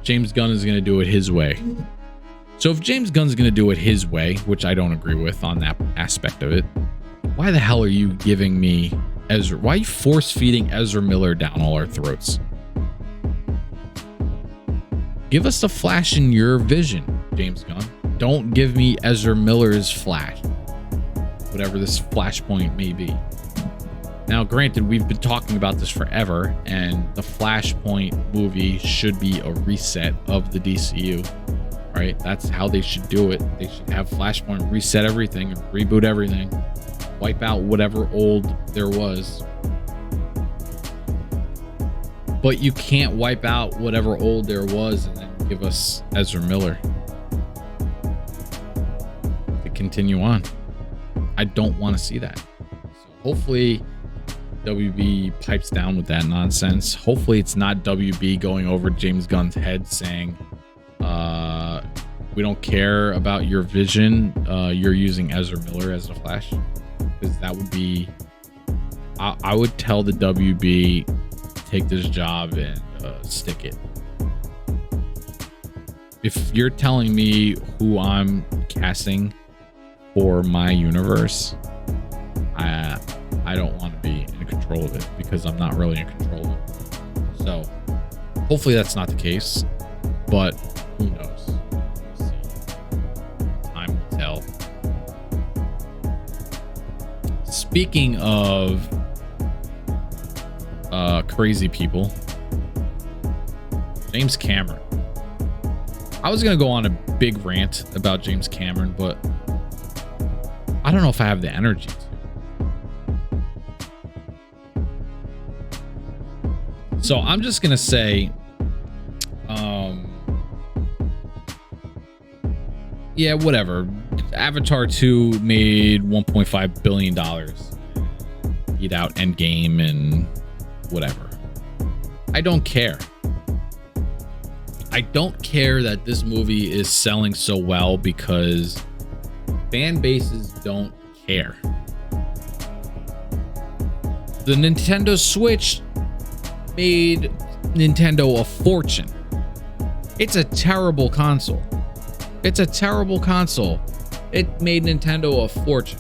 [SPEAKER 1] James Gunn is gonna do it his way. So if James Gunn's going to do it his way, which I don't agree with on that aspect of it, why the hell are you giving me Ezra? Why are you force feeding Ezra Miller down all our throats? Give us the Flash in your vision, James Gunn. Don't give me Ezra Miller's Flash, whatever this Flashpoint may be. Now, granted, we've been talking about this forever, and the Flashpoint movie should be a reset of the DCU, right? That's how they should do it. They should have Flashpoint reset everything, reboot everything, wipe out whatever old there was. But you can't wipe out whatever old there was and then give us Ezra Miller to continue on. I don't want to see that. So hopefully WB pipes down with that nonsense. Hopefully it's not WB going over James Gunn's head saying, we don't care about your vision. You're using Ezra Miller as the Flash. Because that would be, I would tell the WB, take this job and stick it. If you're telling me who I'm casting for my universe, I don't want to be in control of it, because I'm not really in control of it. So hopefully that's not the case, but who knows? We'll see. Time will tell. Speaking of crazy people, James Cameron. I was gonna go on a big rant about James Cameron, but I don't know if I have the energy to. So I'm just gonna say, yeah, whatever. Avatar 2 made $1.5 billion. Beat out Endgame and whatever. I don't care. I don't care that this movie is selling so well, because fan bases don't care. The Nintendo Switch made Nintendo a fortune. It's a terrible console. It's a terrible console. It made Nintendo a fortune.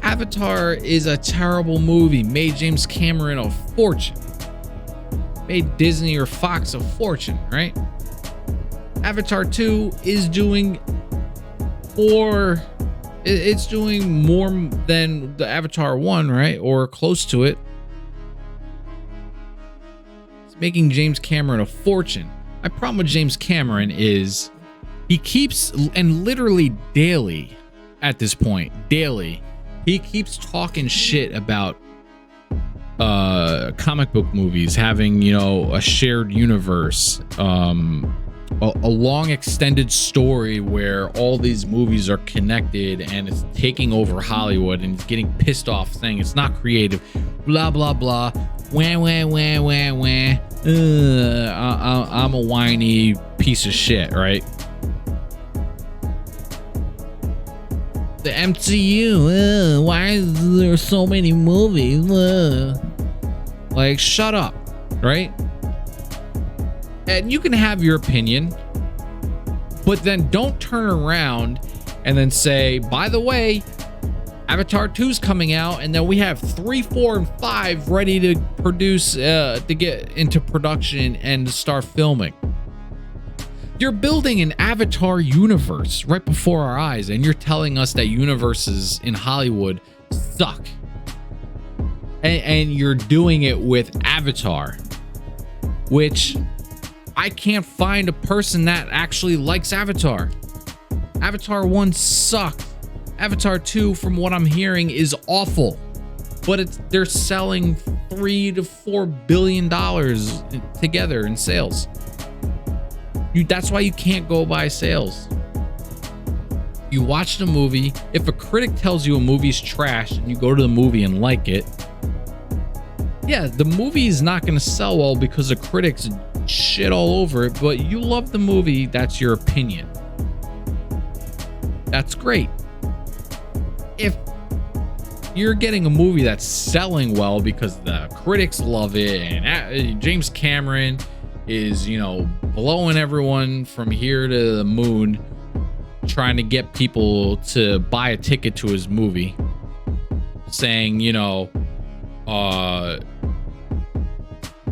[SPEAKER 1] Avatar is a terrible movie, made James Cameron a fortune. Made Disney or Fox a fortune, right? Avatar 2 is doing it's doing more than the Avatar 1, right? Or close to it. It's making James Cameron a fortune. My problem with James Cameron is he keeps, and literally daily at this point, daily, he keeps talking shit about comic book movies having, you know, a shared universe, a long extended story where all these movies are connected, and it's taking over Hollywood, and he's getting pissed off saying it's not creative, blah blah blah, wah wah wah wah wah. I'm a whiny piece of shit, right? The MCU, why is there so many movies? Like, shut up, right? And you can have your opinion, but then don't turn around and then say, by the way, Avatar 2's coming out, and then we have 3, 4, and 5 ready to produce, to get into production and to start filming. You're building an Avatar universe right before our eyes, and you're telling us that universes in Hollywood suck. And you're doing it with Avatar, which I can't find a person that actually likes Avatar. Avatar 1 sucked. Avatar 2, from what I'm hearing, is awful. But they're selling $3 to $4 billion together in sales. That's why you can't go by sales. You watch the movie. If a critic tells you a movie's trash and you go to the movie and like it, yeah, the movie is not going to sell well because the critics shit all over it, but you love the movie, that's your opinion. That's great. If you're getting a movie that's selling well because the critics love it, and James Cameron is, blowing everyone from here to the moon, trying to get people to buy a ticket to his movie, saying,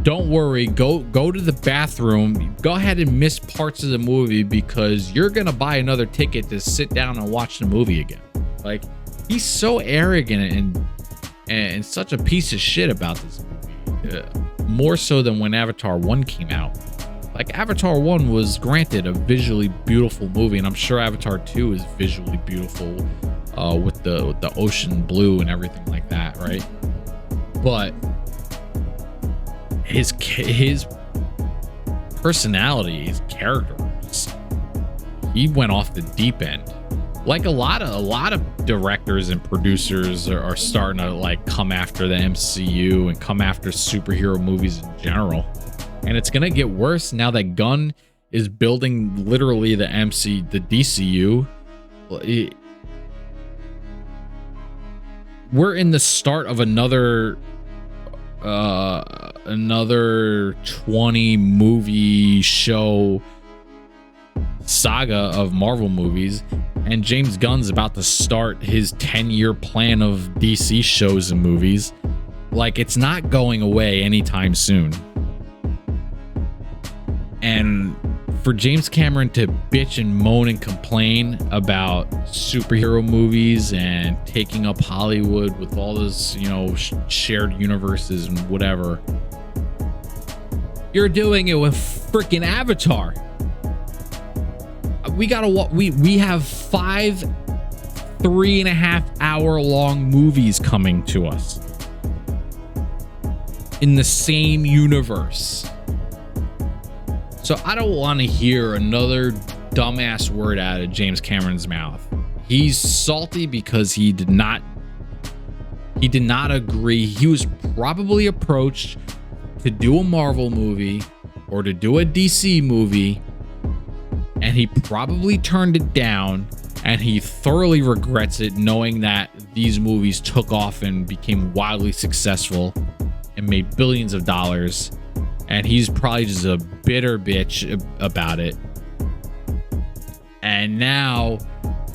[SPEAKER 1] don't worry, go to the bathroom, go ahead and miss parts of the movie because you're gonna buy another ticket to sit down and watch the movie again. Like, he's so arrogant and such a piece of shit about this movie, more so than when Avatar 1 came out. Like, Avatar 1 was granted a visually beautiful movie, and I'm sure Avatar 2 is visually beautiful, with the ocean blue and everything like that, right? But his personality, his character, he went off the deep end. Like a lot of directors and producers are starting to like come after the MCU and come after superhero movies in general. And it's gonna get worse now that Gunn is building literally the DCU. We're in the start of another 20 movie show saga of Marvel movies, and James Gunn's about to start his 10-year plan of DC shows and movies. Like, it's not going away anytime soon. And for James Cameron to bitch and moan and complain about superhero movies and taking up Hollywood with all this, shared universes and whatever, you're doing it with freaking Avatar. We have 5 3.5 hour long movies coming to us in the same universe. So I don't want to hear another dumbass word out of James Cameron's mouth. He's salty because he did not agree. He was probably approached to do a Marvel movie or to do a DC movie, and he probably turned it down, and he thoroughly regrets it, knowing that these movies took off and became wildly successful and made billions of dollars. And he's probably just a bitter bitch about it. And now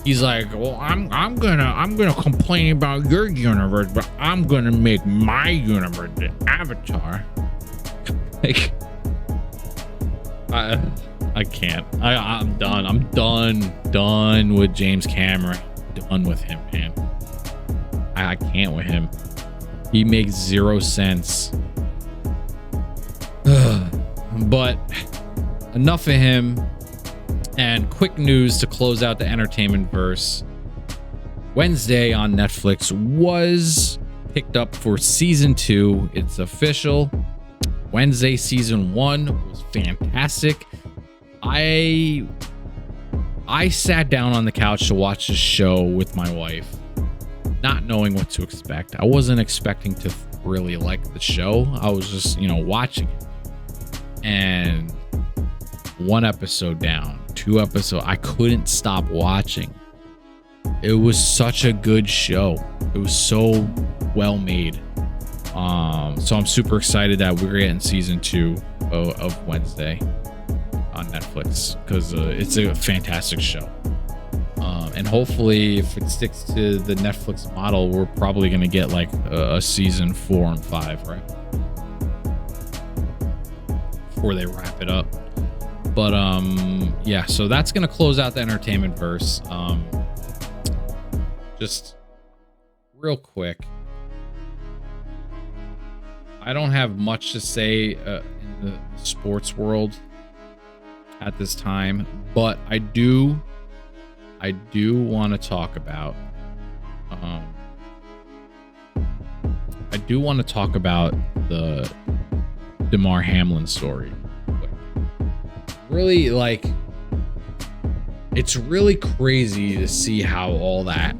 [SPEAKER 1] he's like, well, I'm gonna complain about your universe, but I'm gonna make my universe the Avatar. Like, I can't. I'm done. I'm done with James Cameron. Done with him, man. I can't with him. He makes zero sense. But enough of him. And quick news to close out the entertainment verse. Wednesday on Netflix was picked up for season 2. It's official. Wednesday season 1 was fantastic. I sat down on the couch to watch the show with my wife, not knowing what to expect. I wasn't expecting to really like the show. I was just, watching it. And 1 episode down, 2 episodes, I couldn't stop watching. It was such a good show. It was so well made. So I'm super excited that we're getting season 2 of Wednesday on Netflix, because it's a fantastic show. And hopefully, if it sticks to the Netflix model, we're probably going to get like a season 4 and 5, right? Before they wrap it up. But yeah, so that's going to close out the entertainment verse. Just real quick, I don't have much to say in the sports world at this time, but I do want to talk about the Damar Hamlin story. Really, like, it's really crazy to see how all that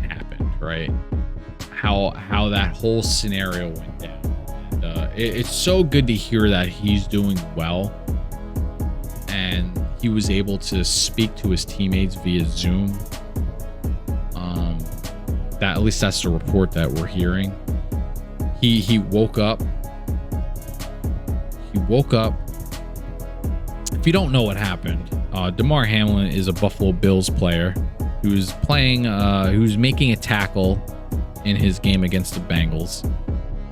[SPEAKER 1] happened, right? How that whole scenario went down. And it's so good to hear that he's doing well, and he was able to speak to his teammates via Zoom. That, at least that's the report that we're hearing. He woke up if you don't know what happened, Damar Hamlin is a Buffalo Bills player who's making a tackle in his game against the Bengals,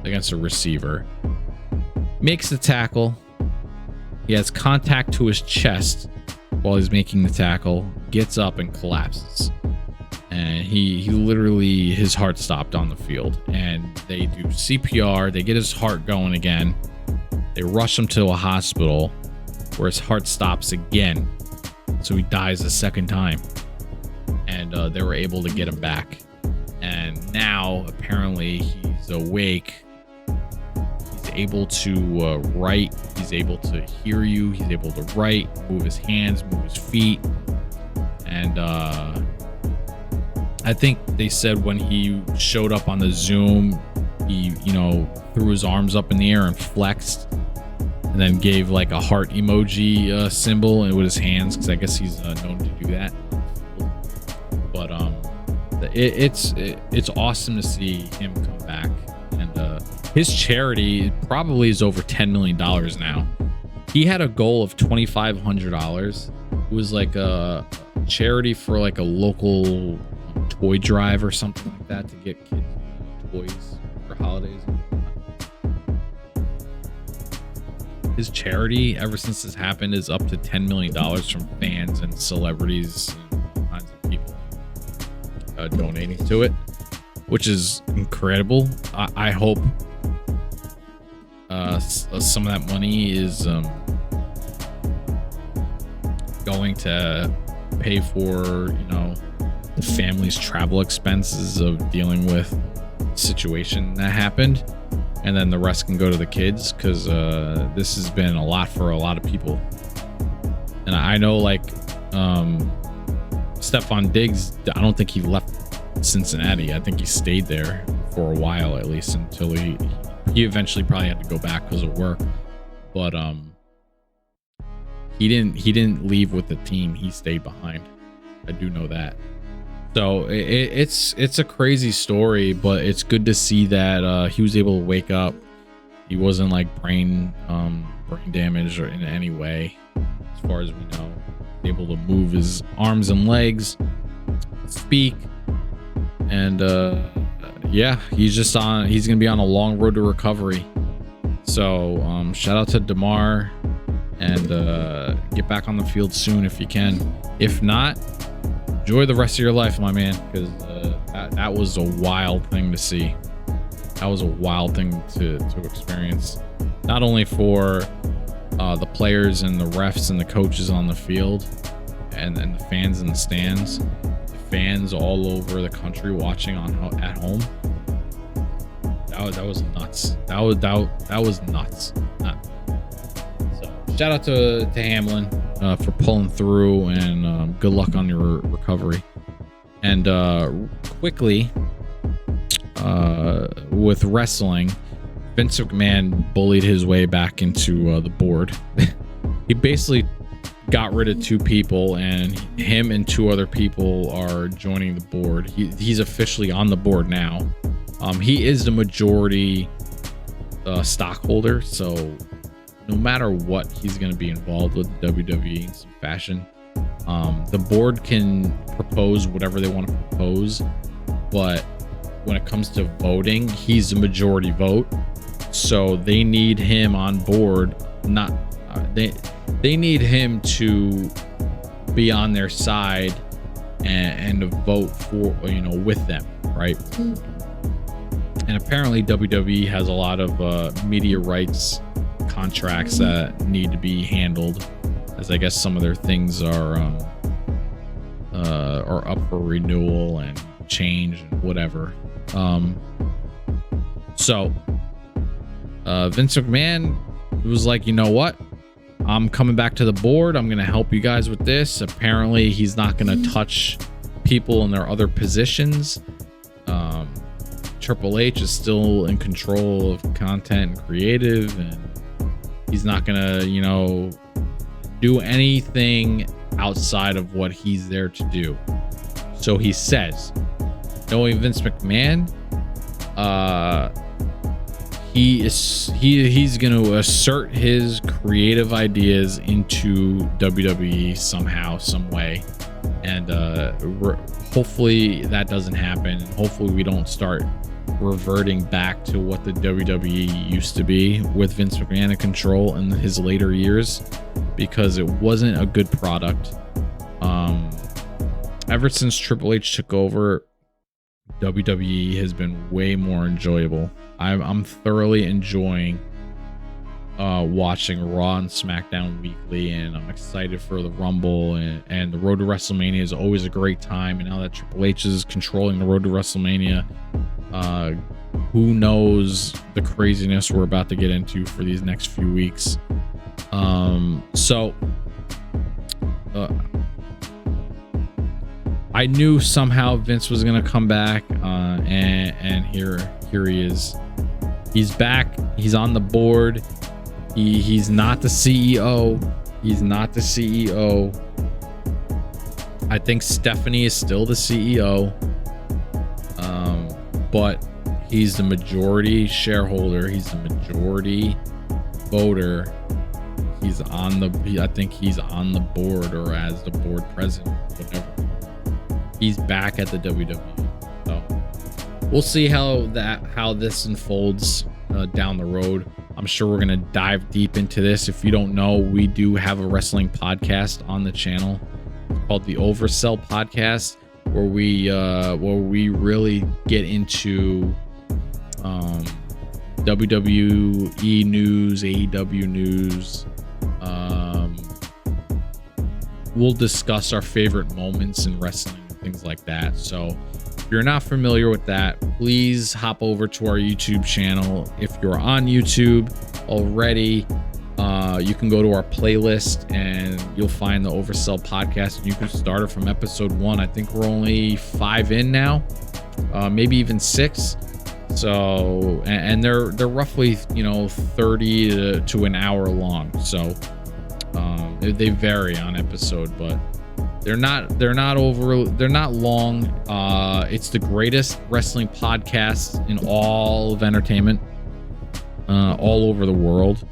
[SPEAKER 1] against a receiver. Makes the tackle. He has contact to his chest while he's making the tackle, gets up and collapses. And he literally, his heart stopped on the field. And they do CPR, they get his heart going again. They rush him to a hospital where his heart stops again. So he dies a second time. And they were able to get him back. And now, apparently, he's awake. He's able to write. He's able to hear you. He's able to write, move his hands, move his feet. And I think they said when he showed up on the Zoom, he, threw his arms up in the air and flexed. And then gave like a heart emoji symbol and with his hands, because I guess he's known to do that. But it's awesome to see him come back, and his charity probably is over $10 million now. He had a goal of $2,500. It was like a charity for like a local toy drive or something like that to get kids toys for holidays. His charity, ever since this happened, is up to $10 million from fans and celebrities and all kinds of people donating to it, which is incredible. I hope some of that money is going to pay for, the family's travel expenses of dealing with the situation that happened. And then the rest can go to the kids, because this has been a lot for a lot of people. And I know, like, Stephon Diggs, I don't think he left Cincinnati. I think he stayed there for a while, at least, until he eventually probably had to go back because of work. But he didn't leave with the team. He stayed behind. I do know that. So it's a crazy story, but it's good to see that he was able to wake up. He wasn't like brain damaged or in any way, as far as we know. Able to move his arms and legs, speak, and yeah, he's gonna be on a long road to recovery. So shout out to Damar, and get back on the field soon if you can. If not, enjoy the rest of your life, my man, because that was a wild thing to see. That was a wild thing to experience, not only for the players and the refs and the coaches on the field, and the fans in the stands, the fans all over the country watching at home. That was nuts. That was nuts. So shout out to Hamlin for pulling through, and good luck on your recovery. And quickly, with wrestling, Vince McMahon bullied his way back into the board. He basically got rid of 2 people, and him and 2 other people are joining the board. He's officially on the board now. He is the majority stockholder, so no matter what, he's going to be involved with the WWE in some fashion. The board can propose whatever they want to propose, but when it comes to voting, he's the majority vote. So they need him on board. They need him to be on their side and to vote for, with them, right? And apparently WWE has a lot of media rights contracts that need to be handled, as I guess some of their things are up for renewal and change and whatever. So Vince McMahon was like, you know what? I'm coming back to the board. I'm going to help you guys with this. Apparently, he's not going to touch people in their other positions. Triple H is still in control of content and creative, and he's not going to, do anything outside of what he's there to do. So he says, knowing Vince McMahon, he's going to assert his creative ideas into WWE somehow, some way, and hopefully that doesn't happen. Hopefully we don't start reverting back to what the WWE used to be with Vince McMahon in control in his later years, because it wasn't a good product. Ever since Triple H took over, WWE has been way more enjoyable. I'm thoroughly enjoying watching Raw and SmackDown weekly, and I'm excited for the Rumble, and the Road to WrestleMania is always a great time. And now that Triple H is controlling the Road to WrestleMania, who knows the craziness we're about to get into for these next few weeks. I knew somehow Vince was gonna come back, and here he is. He's back. He's on the board. He's not the CEO. He's not the CEO. I think Stephanie is still the CEO, but he's the majority shareholder. He's the majority voter. He's on the. I think he's on the board, or as the board president, whatever. He's back at the WWE, so we'll see how this unfolds down the road. I'm sure we're gonna dive deep into this. If you don't know, we do have a wrestling podcast on the channel called the Oversell Podcast, where we really get into WWE news, AEW news. We'll discuss our favorite moments in wrestling, things like that. So if you're not familiar with that, please hop over to our YouTube channel. If you're on YouTube already, you can go to our playlist and you'll find the Oversell Podcast. You can start it from episode 1. I think we're only 5 in now, maybe even 6. So, and they're roughly 30 to an hour long. So they vary on episode, but they're not long. It's the greatest wrestling podcast in all of entertainment, all over the world.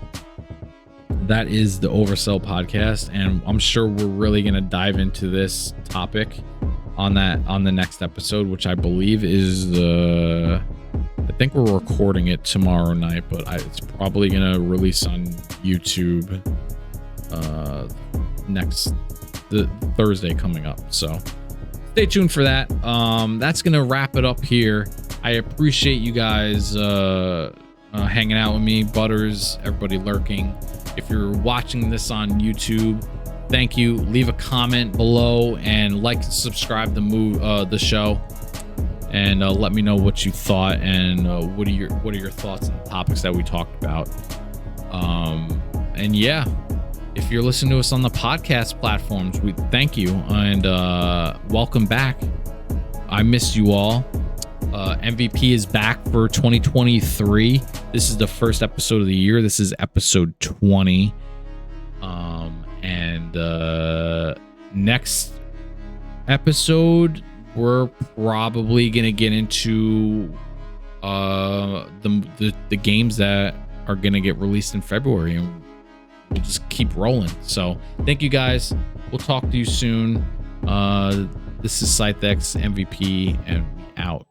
[SPEAKER 1] That is the Oversell Podcast, and I'm sure we're really going to dive into this topic on the next episode, which I believe is I think we're recording it tomorrow night, but it's probably going to release on YouTube the Thursday coming up. So stay tuned for that. That's going to wrap it up here. I appreciate you guys hanging out with me, Butters, everybody lurking. If you're watching this on YouTube, thank you. Leave a comment below and like and subscribe the show, and let me know what you thought, and what are your thoughts on the topics that we talked about. And yeah, if you're listening to us on the podcast platforms, we thank you, and welcome back. I missed you all. MVP is back for 2023. This is the first episode of the year. This is episode 20. And next episode, we're probably gonna get into the games that are gonna get released in February, and we'll just keep rolling. So thank you guys. We'll talk to you soon. This is ScytheX MVP, and we out.